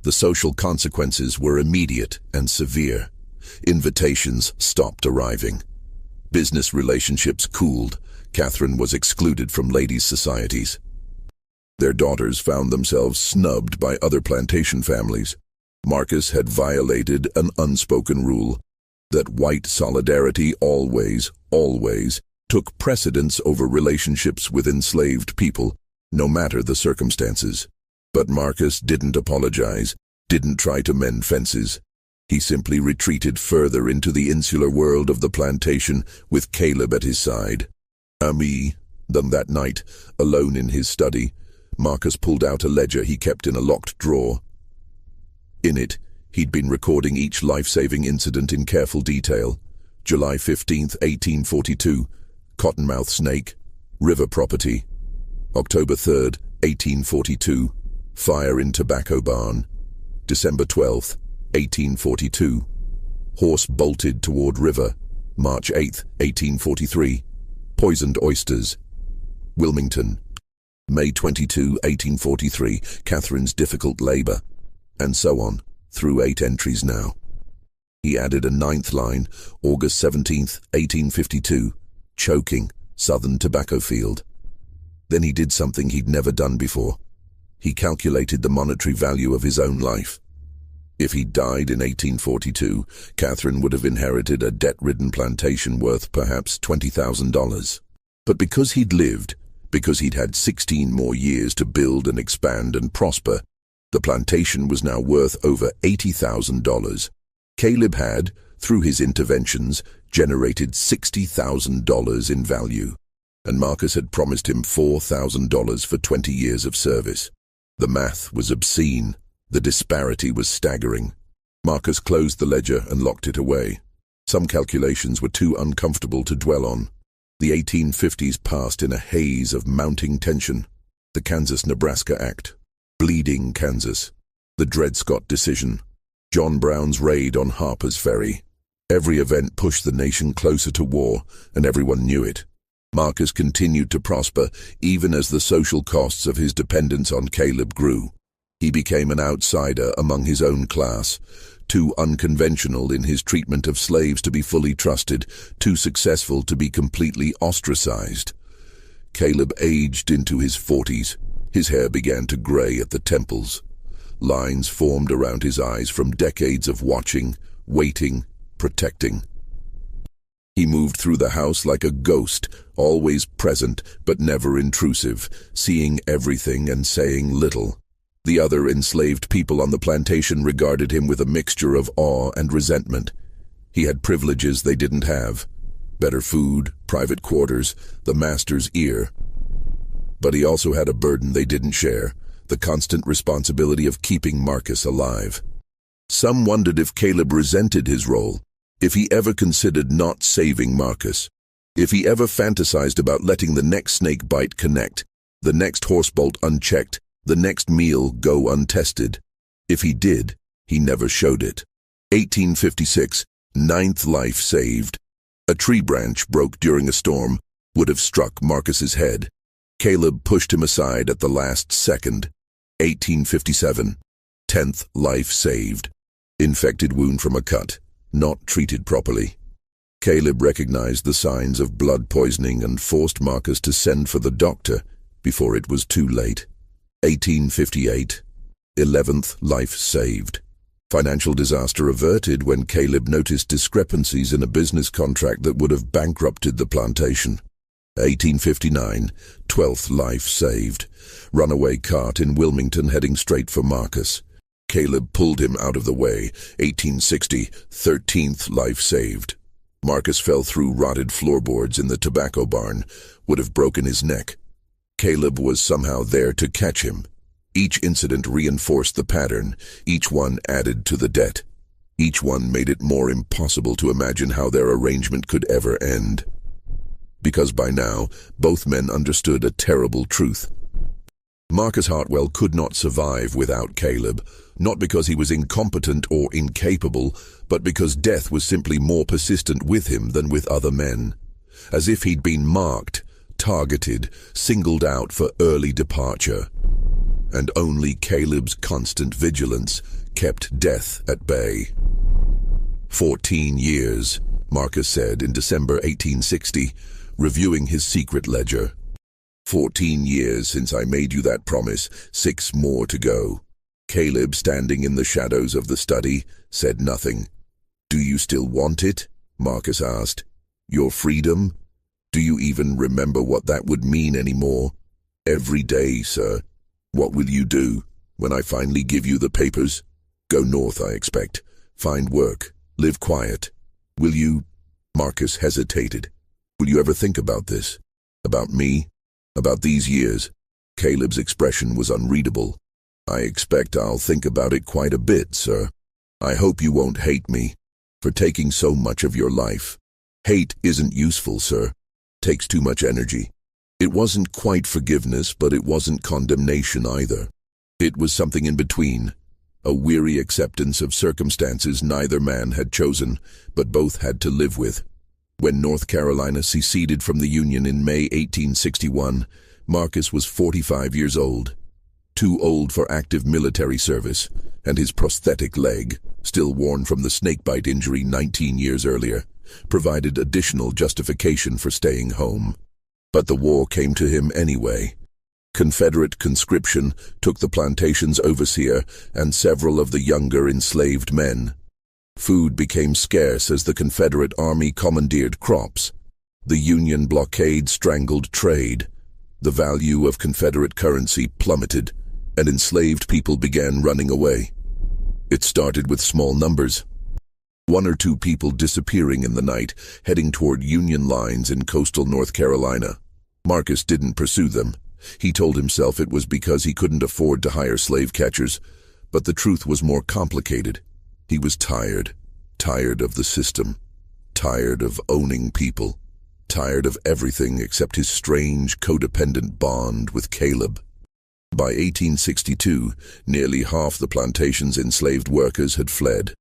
The social consequences were immediate and severe. Invitations stopped arriving. Business relationships cooled. Catherine was excluded from ladies' societies. Their daughters found themselves snubbed by other plantation families. Marcus had violated an unspoken rule that white solidarity always took precedence over relationships with enslaved people, no matter the circumstances. But Marcus didn't apologize, didn't try to mend fences. He simply retreated further into the insular world of the plantation with Caleb at his side. Then that night, alone in his study, Marcus pulled out a ledger he kept in a locked drawer. In it, he'd been recording each life-saving incident in careful detail. July 15th, 1842, Cottonmouth snake, river property. October 3rd, 1842, fire in tobacco barn. December 12th, 1842, horse bolted toward river. March 8th, 1843, poisoned oysters. Wilmington. May 22, 1843, Catherine's difficult labor. And so on, through 8 entries now. He added a 9th line, August 17th, 1852, choking, southern tobacco field. Then he did something he'd never done before. He calculated the monetary value of his own life. If he died in 1842, Catherine would have inherited a debt-ridden plantation worth perhaps $20,000. But because he'd lived, because he'd had 16 more years to build and expand and prosper, the plantation was now worth over $80,000. Caleb had, through his interventions, generated $60,000 in value, and Marcus had promised him $4,000 for 20 years of service. The math was obscene. The disparity was staggering. Marcus closed the ledger and locked it away. Some calculations were too uncomfortable to dwell on. The 1850s passed in a haze of mounting tension. The Kansas-Nebraska Act. Bleeding Kansas. The Dred Scott decision. John Brown's raid on Harper's Ferry. Every event pushed the nation closer to war, and everyone knew it. Marcus continued to prosper, even as the social costs of his dependence on Caleb grew. He became an outsider among his own class, too unconventional in his treatment of slaves to be fully trusted, too successful to be completely ostracized. Caleb aged into his 40s. His hair began to gray at the temples. Lines formed around his eyes from decades of watching, waiting, protecting. He moved through the house like a ghost, always present but never intrusive, seeing everything and saying little. The other enslaved people on the plantation regarded him with a mixture of awe and resentment. He had privileges they didn't have. Better food, private quarters, the master's ear. But he also had a burden they didn't share, the constant responsibility of keeping Marcus alive. Some wondered if Caleb resented his role, if he ever considered not saving Marcus, if he ever fantasized about letting the next snake bite connect, the next horse bolt unchecked, the next meal go untested. If he did, he never showed it. 1856, 9th life saved. A tree branch broke during a storm, would have struck Marcus's head. Caleb pushed him aside at the last second. 1857, 10th life saved. Infected wound from a cut, not treated properly. Caleb recognized the signs of blood poisoning and forced Marcus to send for the doctor before it was too late. 1858, 11th life saved. Financial disaster averted when Caleb noticed discrepancies in a business contract that would have bankrupted the plantation. 1859, 12th life saved. Runaway cart in Wilmington heading straight for Marcus. Caleb pulled him out of the way. 1860, 13th life saved. Marcus fell through rotted floorboards in the tobacco barn, would have broken his neck. Caleb was somehow there to catch him. Each incident reinforced the pattern, each one added to the debt. Each one made it more impossible to imagine how their arrangement could ever end. Because by now, both men understood a terrible truth. Marcus Hartwell could not survive without Caleb, not because he was incompetent or incapable, but because death was simply more persistent with him than with other men. As if he'd been marked, targeted, singled out for early departure. And only Caleb's constant vigilance kept death at bay. 14 years, Marcus said in December 1860, reviewing his secret ledger. 14 years since I made you that promise, 6 more to go. Caleb, standing in the shadows of the study, said nothing. Do you still want it? Marcus asked. Your freedom? Do you even remember what that would mean anymore? Every day, sir. What will you do when I finally give you the papers? Go north, I expect. Find work. Live quiet. Will you? Marcus hesitated. Will you ever think about this? About me? About these years? Caleb's expression was unreadable. I expect I'll think about it quite a bit, sir. I hope you won't hate me for taking so much of your life. Hate isn't useful, sir. Takes too much energy. It wasn't quite forgiveness, but it wasn't condemnation either. It was something in between. A weary acceptance of circumstances neither man had chosen, but both had to live with. When North Carolina seceded from the Union in May 1861, Marcus was 45 years old. Too old for active military service, and his prosthetic leg, still worn from the snakebite injury 19 years earlier, provided additional justification for staying home. But the war came to him anyway. Confederate conscription took the plantation's overseer and several of the younger enslaved men. Food became scarce as the Confederate Army commandeered crops. The Union blockade strangled trade. The value of Confederate currency plummeted, and enslaved people began running away. It started with small numbers. 1 or 2 people disappearing in the night, heading toward Union lines in coastal North Carolina. Marcus didn't pursue them. He told himself it was because he couldn't afford to hire slave catchers, but the truth was more complicated. He was tired of the system, tired of owning people, tired of everything except his strange, codependent bond with Caleb. By 1862, nearly half the plantation's enslaved workers had fled.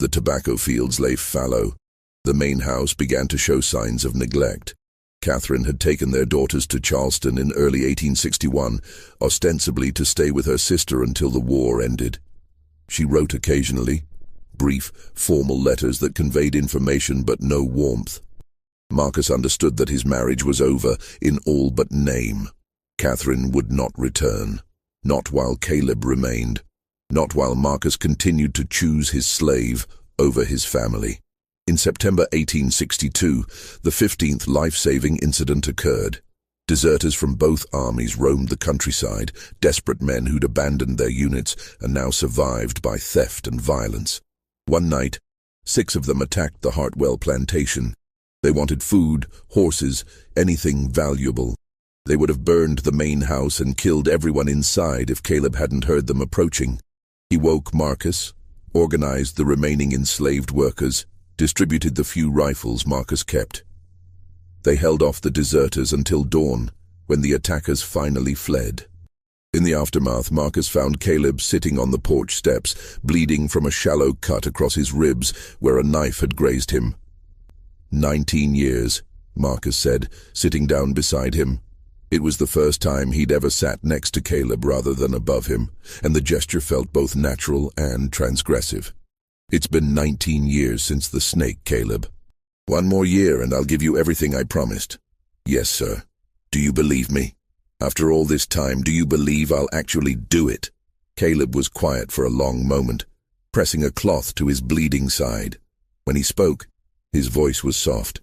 The tobacco fields lay fallow. The main house began to show signs of neglect. Catherine had taken their daughters to Charleston in early 1861, ostensibly to stay with her sister until the war ended. She wrote occasionally, brief, formal letters that conveyed information but no warmth. Marcus understood that his marriage was over in all but name. Catherine would not return, not while Caleb remained, not while Marcus continued to choose his slave over his family. In September 1862, the 15th life-saving incident occurred. Deserters from both armies roamed the countryside, desperate men who'd abandoned their units and now survived by theft and violence. One night, 6 of them attacked the Hartwell plantation. They wanted food, horses, anything valuable. They would have burned the main house and killed everyone inside if Caleb hadn't heard them approaching. He woke Marcus, organized the remaining enslaved workers, distributed the few rifles Marcus kept. They held off the deserters until dawn, when the attackers finally fled. In the aftermath, Marcus found Caleb sitting on the porch steps, bleeding from a shallow cut across his ribs where a knife had grazed him. 19 years, Marcus said, sitting down beside him. It was the first time he'd ever sat next to Caleb rather than above him, and the gesture felt both natural and transgressive. It's been 19 years since the snake, Caleb. 1 more year and I'll give you everything I promised. Yes, sir. Do you believe me? After all this time, do you believe I'll actually do it? Caleb was quiet for a long moment, pressing a cloth to his bleeding side. When he spoke, his voice was soft.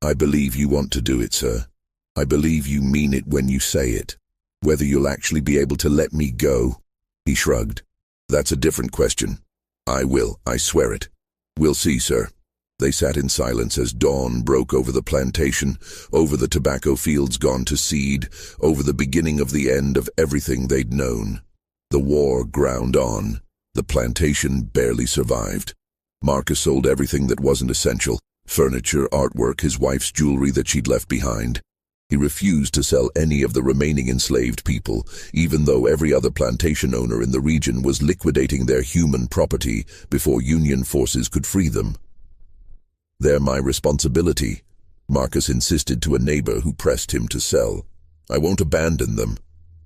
I believe you want to do it, sir. I believe you mean it when you say it. Whether you'll actually be able to let me go? He shrugged. That's a different question. I will, I swear it. We'll see, sir. They sat in silence as dawn broke over the plantation, over the tobacco fields gone to seed, over the beginning of the end of everything they'd known. The war ground on. The plantation barely survived. Marcus sold everything that wasn't essential: furniture, artwork, his wife's jewelry that she'd left behind. He refused to sell any of the remaining enslaved people, even though every other plantation owner in the region was liquidating their human property before Union forces could free them. "They're my responsibility," Marcus insisted to a neighbor who pressed him to sell. "I won't abandon them."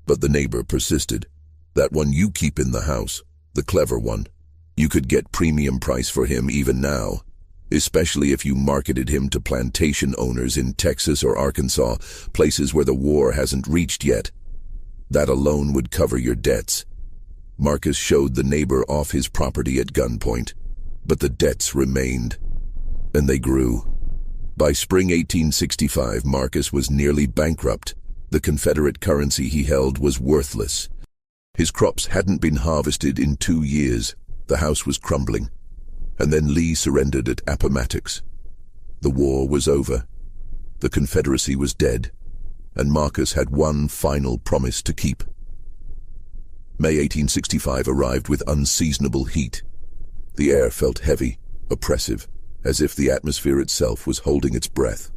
But the neighbor persisted. "That one you keep in the house, the clever one. You could get premium price for him even now, especially if you marketed him to plantation owners in Texas or Arkansas, places where the war hasn't reached yet. That alone would cover your debts." Marcus showed the neighbor off his property at gunpoint, but the debts remained, and they grew. By spring 1865, Marcus was nearly bankrupt. The Confederate currency he held was worthless. His crops hadn't been harvested in 2 years. The house was crumbling. And then Lee surrendered at Appomattox. The war was over. The Confederacy was dead, and Marcus had one final promise to keep. May 1865 arrived with unseasonable heat. The air felt heavy, oppressive, as if the atmosphere itself was holding its breath.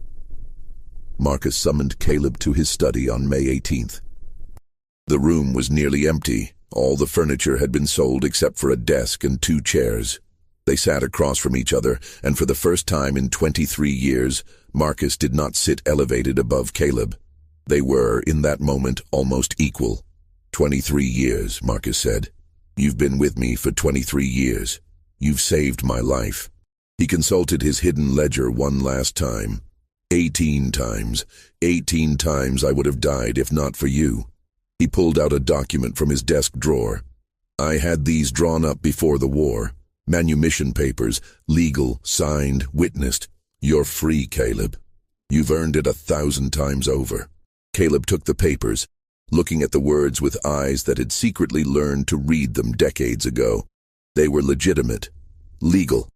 Marcus summoned Caleb to his study on May 18th. The room was nearly empty. All the furniture had been sold except for a desk and 2 chairs. They sat across from each other, and for the first time in 23 years, Marcus did not sit elevated above Caleb. They were, in that moment, almost equal. 23 years, Marcus said. "You've been with me for 23 years. You've saved my life." He consulted his hidden ledger one last time. 18 times. 18 times I would have died if not for you. He pulled out a document from his desk drawer. "I had these drawn up before the war. Manumission papers, legal, signed, witnessed. You're free, Caleb. You've earned it 1,000 times over." Caleb took the papers, looking at the words with eyes that had secretly learned to read them decades ago. They were legitimate, legal.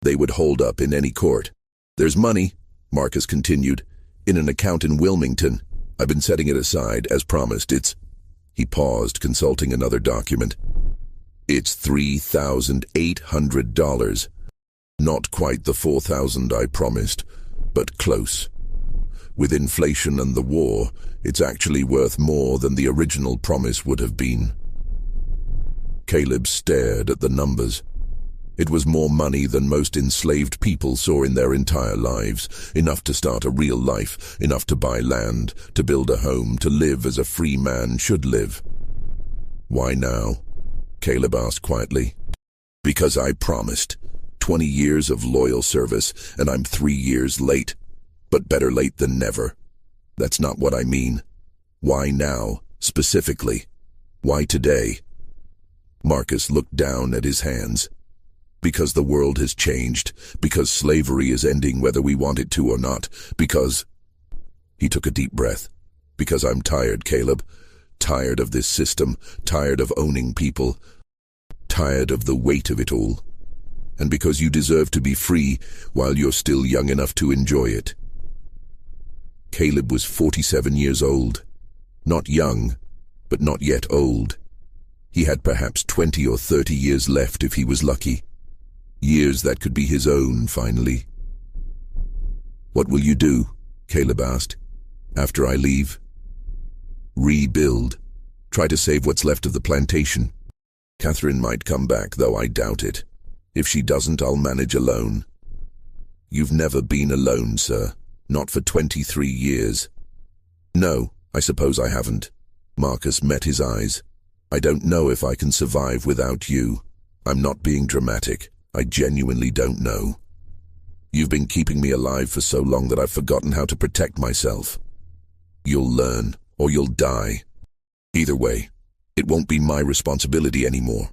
They would hold up in any court. "There's money," Marcus continued, "in an account in Wilmington. I've been setting it aside, as promised. He paused, consulting another document. "It's $3,800. Not quite the 4,000 I promised, but close. With inflation and the war, it's actually worth more than the original promise would have been." Caleb stared at the numbers. It was more money than most enslaved people saw in their entire lives, enough to start a real life, enough to buy land, to build a home, to live as a free man should live. "Why now?" Caleb asked quietly. "Because I promised. 20 years of loyal service, and I'm 3 years late. But better late than never. That's not what I mean. Why now, specifically? Why today?" Marcus looked down at his hands. "Because the world has changed. Because slavery is ending whether we want it to or not. Because—" He took a deep breath. "Because I'm tired, Caleb. Tired of this system. Tired of owning people. Tired of the weight of it all. And because you deserve to be free while you're still young enough to enjoy it." Caleb was 47 years old. Not young, but not yet old. He had perhaps 20 or 30 years left if he was lucky. Years that could be his own, finally. "What will you do?" Caleb asked. "After I leave?" "Rebuild. Try to save what's left of the plantation. Catherine might come back, though I doubt it. If she doesn't, I'll manage alone." "You've never been alone, sir. Not for 23 years." "No, I suppose I haven't." Marcus met his eyes. "I don't know if I can survive without you. I'm not being dramatic. I genuinely don't know. You've been keeping me alive for so long that I've forgotten how to protect myself. You'll learn, or you'll die. Either way, it won't be my responsibility anymore."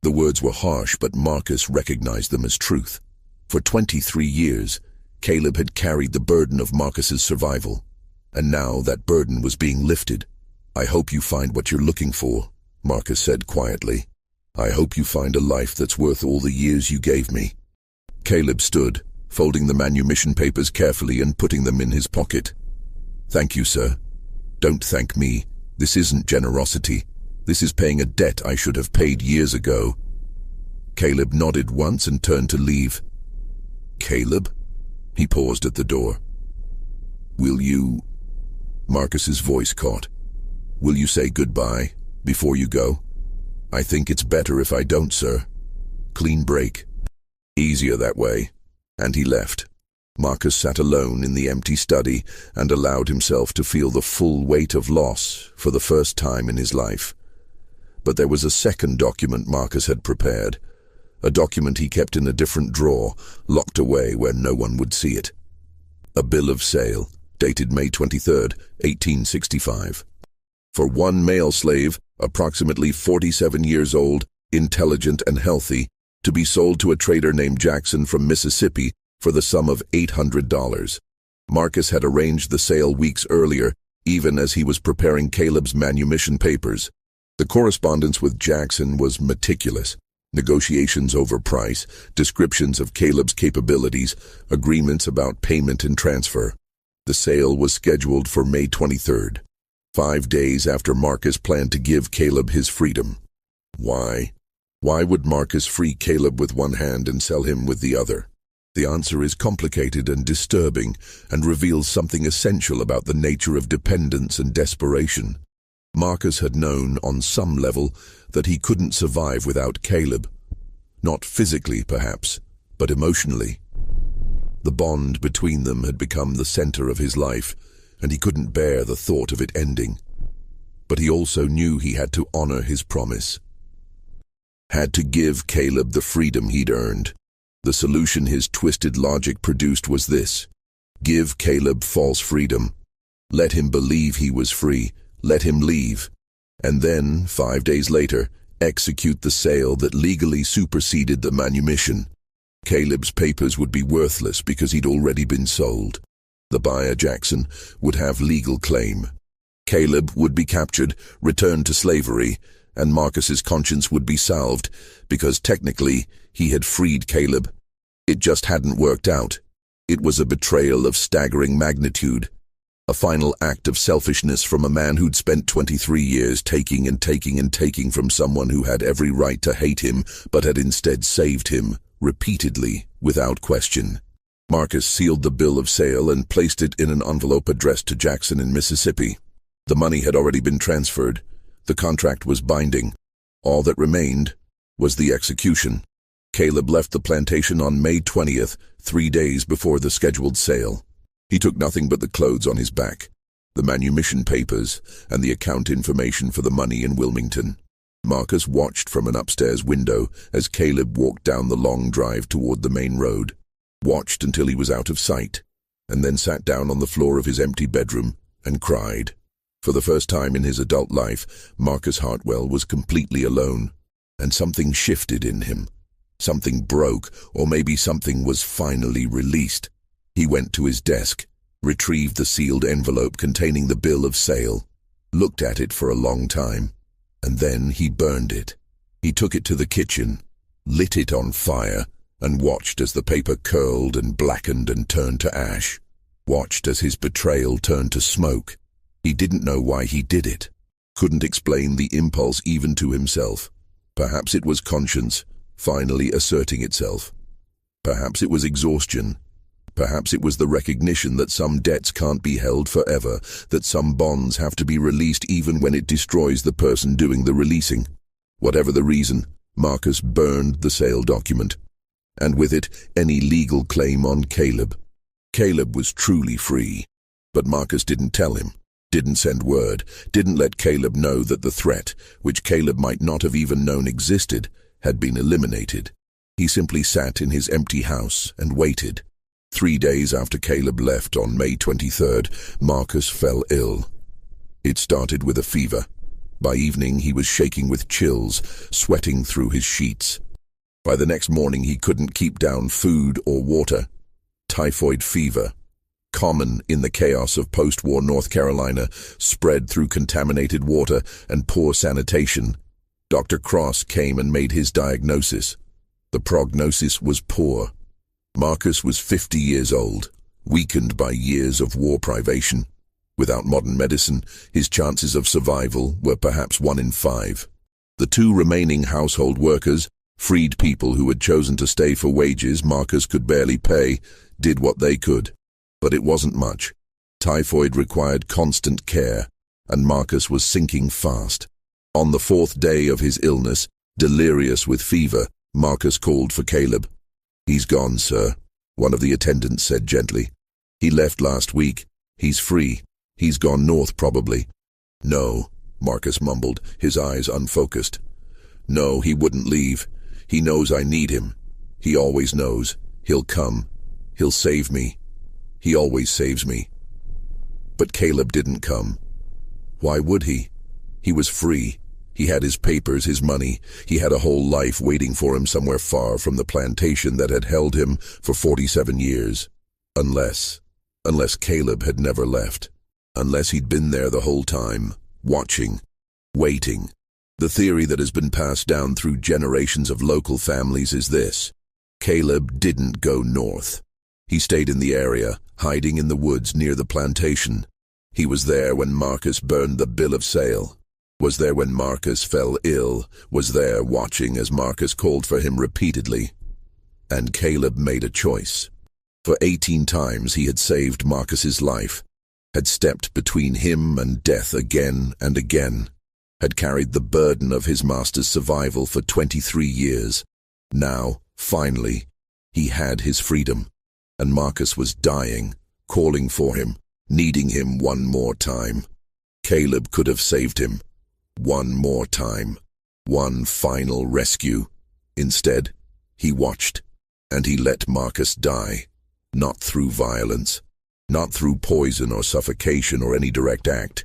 The words were harsh, but Marcus recognized them as truth. For 23 years, Caleb had carried the burden of Marcus's survival, and now that burden was being lifted. "I hope you find what you're looking for," Marcus said quietly. "I hope you find a life that's worth all the years you gave me." Caleb stood, folding the manumission papers carefully and putting them in his pocket. "Thank you, sir. Don't thank me. This isn't generosity. This is paying a debt I should have paid years ago." Caleb nodded once and turned to leave. "Caleb?" He paused at the door. "Will you—" Marcus's voice caught. "Will you say goodbye before you go?" "I think it's better if I don't, sir. Clean break. Easier that way." And he left. Marcus sat alone in the empty study and allowed himself to feel the full weight of loss for the first time in his life. But there was a second document Marcus had prepared, a document he kept in a different drawer, locked away where no one would see it. A bill of sale, dated May 23rd, 1865. For one male slave, approximately 47 years old, intelligent and healthy, to be sold to a trader named Jackson from Mississippi for the sum of $800. Marcus had arranged the sale weeks earlier, even as he was preparing Caleb's manumission papers. The correspondence with Jackson was meticulous. Negotiations over price, descriptions of Caleb's capabilities, agreements about payment and transfer. The sale was scheduled for May 23rd, 5 days after Marcus planned to give Caleb his freedom. Why? Why would Marcus free Caleb with one hand and sell him with the other? The answer is complicated and disturbing and reveals something essential about the nature of dependence and desperation. Marcus had known, on some level, that he couldn't survive without Caleb. Not physically, perhaps, but emotionally. The bond between them had become the center of his life, and he couldn't bear the thought of it ending. But he also knew he had to honor his promise. Had to give Caleb the freedom he'd earned. The solution his twisted logic produced was this: give Caleb false freedom. Let him believe he was free. Let him leave. And then, 5 days later, execute the sale that legally superseded the manumission. Caleb's papers would be worthless because he'd already been sold. The buyer, Jackson, would have legal claim. Caleb would be captured, returned to slavery, and Marcus's conscience would be salved because technically he had freed Caleb. It just hadn't worked out. It was a betrayal of staggering magnitude. A final act of selfishness from a man who'd spent 23 years taking and taking and taking from someone who had every right to hate him, but had instead saved him, repeatedly, without question. Marcus sealed the bill of sale and placed it in an envelope addressed to Jackson in Mississippi. The money had already been transferred. The contract was binding. All that remained was the execution. Caleb left the plantation on May 20th, 3 days before the scheduled sale. He took nothing but the clothes on his back, the manumission papers, and the account information for the money in Wilmington. Marcus watched from an upstairs window as Caleb walked down the long drive toward the main road, watched until he was out of sight, and then sat down on the floor of his empty bedroom and cried. For the first time in his adult life, Marcus Hartwell was completely alone, and something shifted in him. Something broke, or maybe something was finally released. He went to his desk, retrieved the sealed envelope containing the bill of sale, looked at it for a long time, and then he burned it. He took it to the kitchen, lit it on fire, and watched as the paper curled and blackened and turned to ash. Watched as his betrayal turned to smoke. He didn't know why he did it. Couldn't explain the impulse even to himself. Perhaps it was conscience, finally asserting itself. Perhaps it was exhaustion. Perhaps it was the recognition that some debts can't be held forever, that some bonds have to be released even when it destroys the person doing the releasing. Whatever the reason, Marcus burned the sale document, and with it any legal claim on Caleb. Caleb was truly free, but Marcus didn't tell him, didn't send word, didn't let Caleb know that the threat, which Caleb might not have even known existed, had been eliminated. He simply sat in his empty house and waited. 3 days after Caleb left on May 23rd, Marcus fell ill. It started with a fever. By evening he was shaking with chills, sweating through his sheets. By the next morning he couldn't keep down food or water. Typhoid fever, common in the chaos of post-war North Carolina, spread through contaminated water and poor sanitation. Dr. Cross came and made his diagnosis. The prognosis was poor. Marcus was 50 years old, weakened by years of war privation. Without modern medicine, his chances of survival were perhaps 1 in 5. The 2 remaining household workers, Freed people who had chosen to stay for wages Marcus could barely pay did what they could. But it wasn't much. Typhoid required constant care, and Marcus was sinking fast. On the 4th day of his illness, delirious with fever, Marcus called for Caleb. "He's gone, sir," one of the attendants said gently. "He left last week. He's free. He's gone north, probably." "No," Marcus mumbled, his eyes unfocused. "No, he wouldn't leave. He knows I need him. He always knows. He'll come. He'll save me. He always saves me." But Caleb didn't come. Why would he? He was free. He had his papers, his money. He had a whole life waiting for him somewhere far from the plantation that had held him for 47 years. Unless Caleb had never left. Unless he'd been there the whole time, watching, waiting. The theory that has been passed down through generations of local families is this: Caleb didn't go north. He stayed in the area, hiding in the woods near the plantation. He was there when Marcus burned the bill of sale. Was there when Marcus fell ill. Was there watching as Marcus called for him repeatedly. And Caleb made a choice. For 18 times he had saved Marcus's life, had stepped between him and death again and again, had carried the burden of his master's survival for 23 years. Now, finally, he had his freedom, and Marcus was dying, calling for him, needing him one more time. Caleb could have saved him. One more time. One final rescue. Instead, he watched, and he let Marcus die. Not through violence, not through poison or suffocation or any direct act,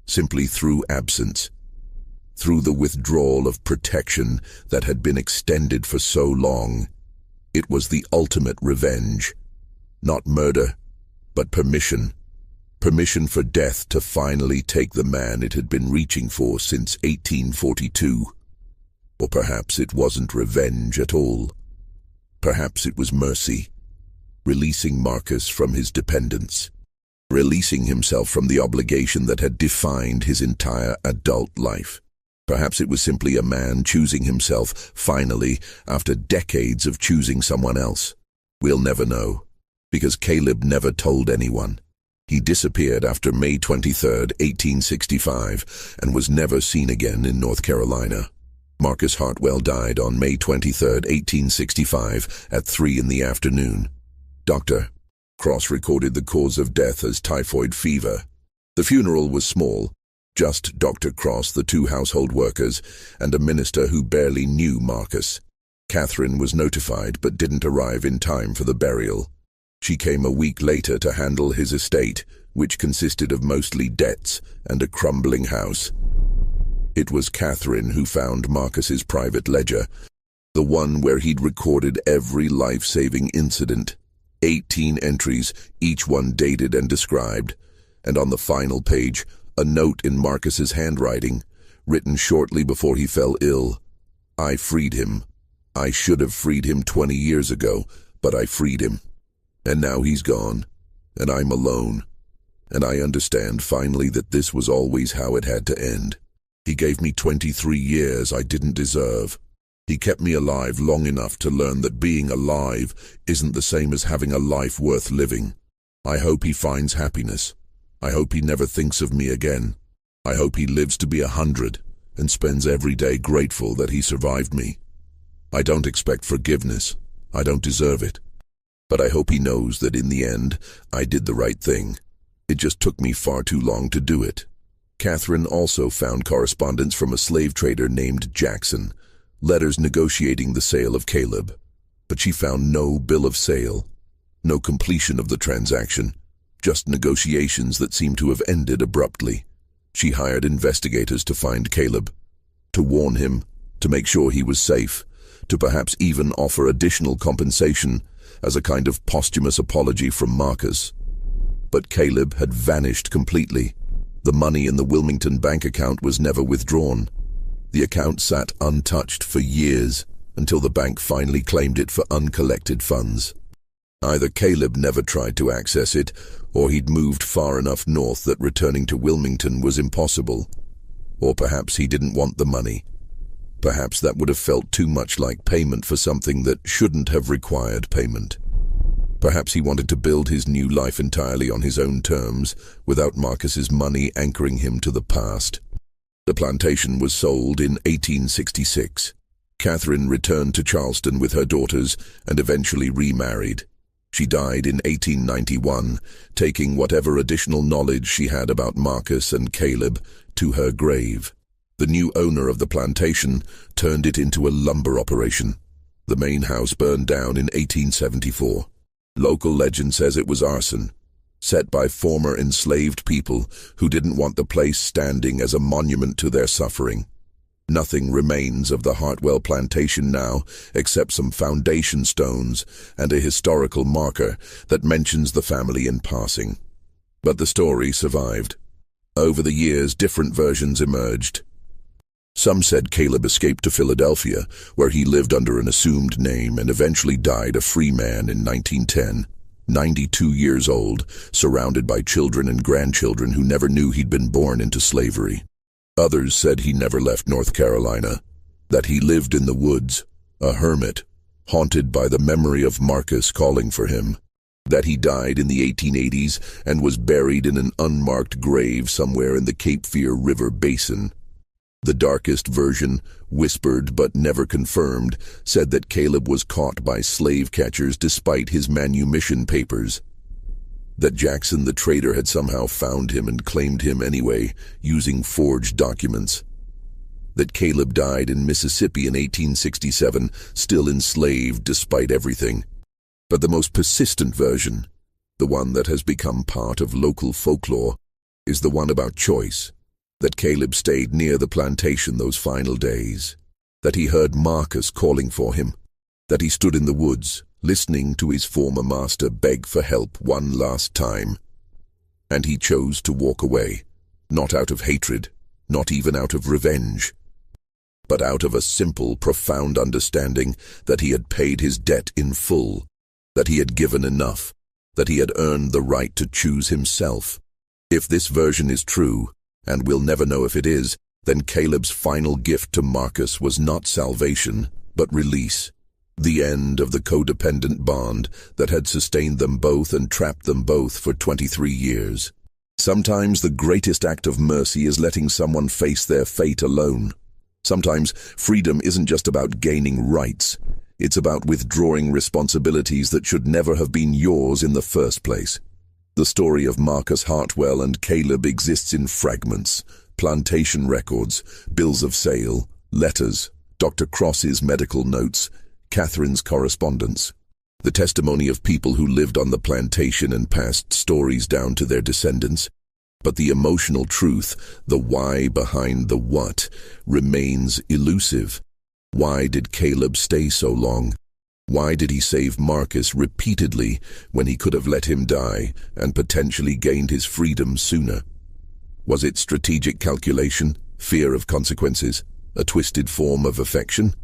simply through absence, through the withdrawal of protection that had been extended for so long. It was the ultimate revenge. Not murder, but permission. Permission for death to finally take the man it had been reaching for since 1842. Or perhaps it wasn't revenge at all. Perhaps it was mercy. Releasing Marcus from his dependence, releasing himself from the obligation that had defined his entire adult life. Perhaps it was simply a man choosing himself, finally, after decades of choosing someone else. We'll never know, because Caleb never told anyone. He disappeared after May 23, 1865, and was never seen again in North Carolina. Marcus Hartwell died on May 23, 1865, at 3 in the afternoon. Dr. Cross recorded the cause of death as typhoid fever. The funeral was small, just Dr. Cross, the 2 household workers, and a minister who barely knew Marcus. Catherine was notified but didn't arrive in time for the burial. She came a week later to handle his estate, which consisted of mostly debts and a crumbling house. It was Catherine who found Marcus's private ledger, the one where he'd recorded every life-saving incident. 18 entries, each one dated and described, and on the final page, a note in Marcus's handwriting, written shortly before he fell ill. "I freed him. I should have freed him 20 years ago, but I freed him. And now he's gone, and I'm alone. And I understand finally that this was always how it had to end. He gave me 23 years I didn't deserve. He kept me alive long enough to learn that being alive isn't the same as having a life worth living. I hope he finds happiness. I hope he never thinks of me again. I hope he lives to be 100 and spends every day grateful that he survived me. I don't expect forgiveness. I don't deserve it. But I hope he knows that in the end, I did the right thing. It just took me far too long to do it." Catherine also found correspondence from a slave trader named Jackson, letters negotiating the sale of Caleb. But she found no bill of sale, no completion of the transaction, just negotiations that seemed to have ended abruptly. She hired investigators to find Caleb, to warn him, to make sure he was safe, to perhaps even offer additional compensation as a kind of posthumous apology from Marcus. But Caleb had vanished completely. The money in the Wilmington bank account was never withdrawn. The account sat untouched for years, until the bank finally claimed it for uncollected funds. Either Caleb never tried to access it, or he'd moved far enough north that returning to Wilmington was impossible. Or perhaps he didn't want the money. Perhaps that would have felt too much like payment for something that shouldn't have required payment. Perhaps he wanted to build his new life entirely on his own terms, without Marcus's money anchoring him to the past. The plantation was sold in 1866. Catherine returned to Charleston with her daughters and eventually remarried. She died in 1891, taking whatever additional knowledge she had about Marcus and Caleb to her grave. The new owner of the plantation turned it into a lumber operation. The main house burned down in 1874. Local legend says it was arson, set by former enslaved people who didn't want the place standing as a monument to their suffering. Nothing remains of the Hartwell plantation now except some foundation stones and a historical marker that mentions the family in passing. But the story survived. Over the years, different versions emerged. Some said Caleb escaped to Philadelphia, where he lived under an assumed name and eventually died a free man in 1910, 92 years old, surrounded by children and grandchildren who never knew he'd been born into slavery. Others said he never left North Carolina, that he lived in the woods, a hermit, haunted by the memory of Marcus calling for him, that he died in the 1880s and was buried in an unmarked grave somewhere in the Cape Fear River basin. The darkest version, whispered but never confirmed, said that Caleb was caught by slave catchers despite his manumission papers. That Jackson the trader had somehow found him and claimed him anyway, using forged documents. That Caleb died in Mississippi in 1867, still enslaved despite everything. But the most persistent version, the one that has become part of local folklore, is the one about choice. That Caleb stayed near the plantation those final days. That he heard Marcus calling for him. That he stood in the woods, listening to his former master beg for help one last time. And he chose to walk away, not out of hatred, not even out of revenge, but out of a simple, profound understanding that he had paid his debt in full, that he had given enough, that he had earned the right to choose himself. If this version is true, and we'll never know if it is, then Caleb's final gift to Marcus was not salvation, but release. The end of the codependent bond that had sustained them both and trapped them both for 23 years. Sometimes the greatest act of mercy is letting someone face their fate alone. Sometimes freedom isn't just about gaining rights. It's about withdrawing responsibilities that should never have been yours in the first place. The story of Marcus Hartwell and Caleb exists in fragments, plantation records, bills of sale, letters, Dr. Cross's medical notes, Catherine's correspondence, the testimony of people who lived on the plantation and passed stories down to their descendants. But the emotional truth, the why behind the what, remains elusive. Why did Caleb stay so long? Why did he save Marcus repeatedly when he could have let him die and potentially gained his freedom sooner? Was it strategic calculation, fear of consequences, a twisted form of affection?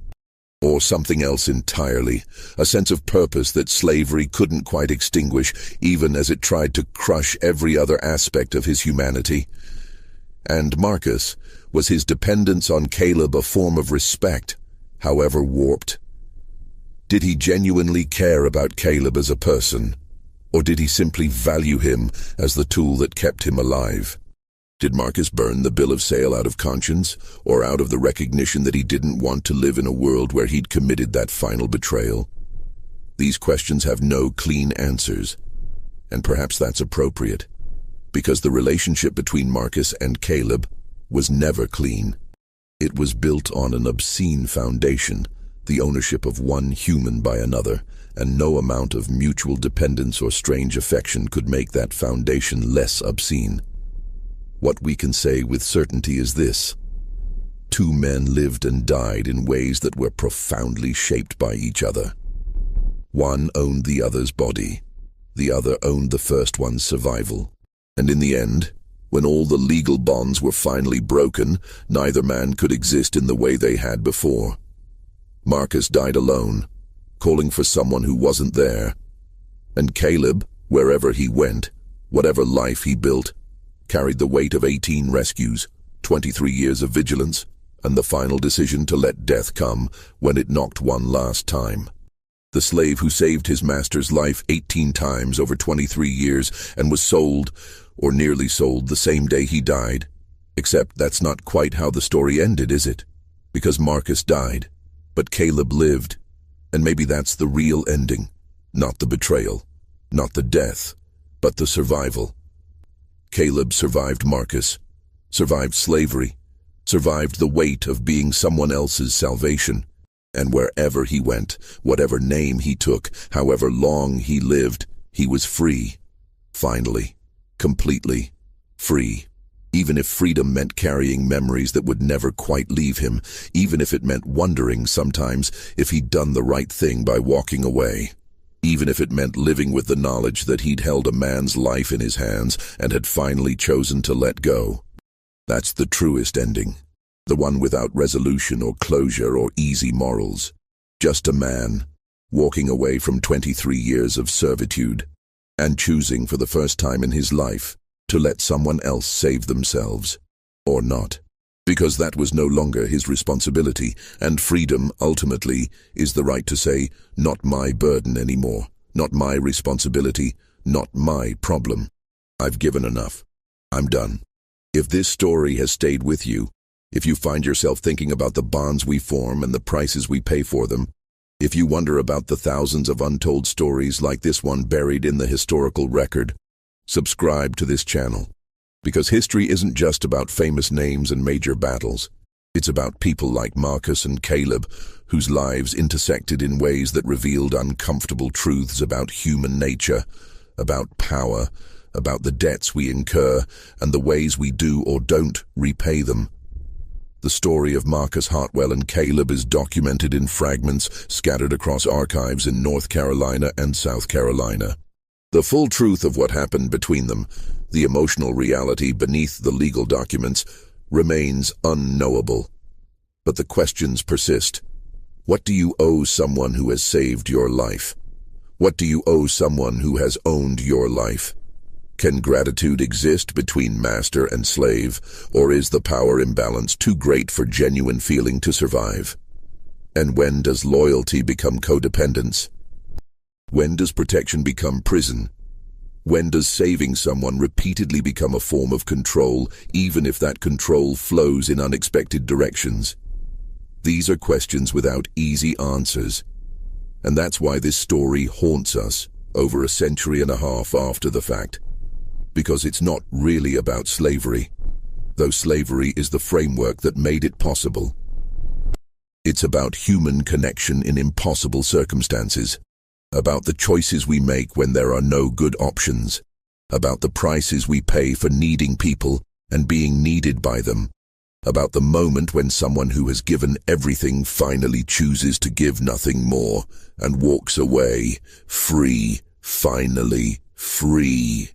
Or something else entirely, a sense of purpose that slavery couldn't quite extinguish, even as it tried to crush every other aspect of his humanity? And Marcus, was his dependence on Caleb a form of respect, however warped? Did he genuinely care about Caleb as a person, or did he simply value him as the tool that kept him alive? Did Marcus burn the bill of sale out of conscience, or out of the recognition that he didn't want to live in a world where he'd committed that final betrayal? These questions have no clean answers, and perhaps that's appropriate, because the relationship between Marcus and Caleb was never clean. It was built on an obscene foundation, the ownership of one human by another, and no amount of mutual dependence or strange affection could make that foundation less obscene. What we can say with certainty is this: two men lived and died in ways that were profoundly shaped by each other. One owned the other's body, the other owned the first one's survival. And in the end, when all the legal bonds were finally broken, neither man could exist in the way they had before. Marcus died alone, calling for someone who wasn't there. And Caleb, wherever he went, whatever life he built, carried the weight of 18 rescues, 23 years of vigilance, and the final decision to let death come when it knocked one last time. The slave who saved his master's life 18 times over 23 years and was sold, or nearly sold, the same day he died. Except that's not quite how the story ended, is it? Because Marcus died, but Caleb lived. And maybe that's the real ending. Not the betrayal, not the death, but the survival. Caleb survived Marcus, survived slavery, survived the weight of being someone else's salvation. And wherever he went, whatever name he took, however long he lived, he was free. Finally, completely free. Even if freedom meant carrying memories that would never quite leave him, even if it meant wondering sometimes if he'd done the right thing by walking away. Even if it meant living with the knowledge that he'd held a man's life in his hands and had finally chosen to let go. That's the truest ending. The one without resolution or closure or easy morals. Just a man, walking away from 23 years of servitude, and choosing for the first time in his life to let someone else save themselves. Or not. Because that was no longer his responsibility, and freedom, ultimately, is the right to say, not my burden anymore, not my responsibility, not my problem. I've given enough. I'm done. If this story has stayed with you, if you find yourself thinking about the bonds we form and the prices we pay for them, if you wonder about the thousands of untold stories like this one buried in the historical record, subscribe to this channel. Because history isn't just about famous names and major battles. It's about people like Marcus and Caleb, whose lives intersected in ways that revealed uncomfortable truths about human nature, about power, about the debts we incur, and the ways we do or don't repay them. The story of Marcus Hartwell and Caleb is documented in fragments scattered across archives in North Carolina and South Carolina. The full truth of what happened between them, the emotional reality beneath the legal documents, remains unknowable. But the questions persist. What do you owe someone who has saved your life? What do you owe someone who has owned your life? Can gratitude exist between master and slave, or is the power imbalance too great for genuine feeling to survive? And when does loyalty become codependence? When does protection become prison? When does saving someone repeatedly become a form of control, even if that control flows in unexpected directions? These are questions without easy answers. And that's why this story haunts us over a century and a half after the fact. Because it's not really about slavery, though slavery is the framework that made it possible. It's about human connection in impossible circumstances, about the choices we make when there are no good options, about the prices we pay for needing people and being needed by them, about the moment when someone who has given everything finally chooses to give nothing more and walks away, free, finally free.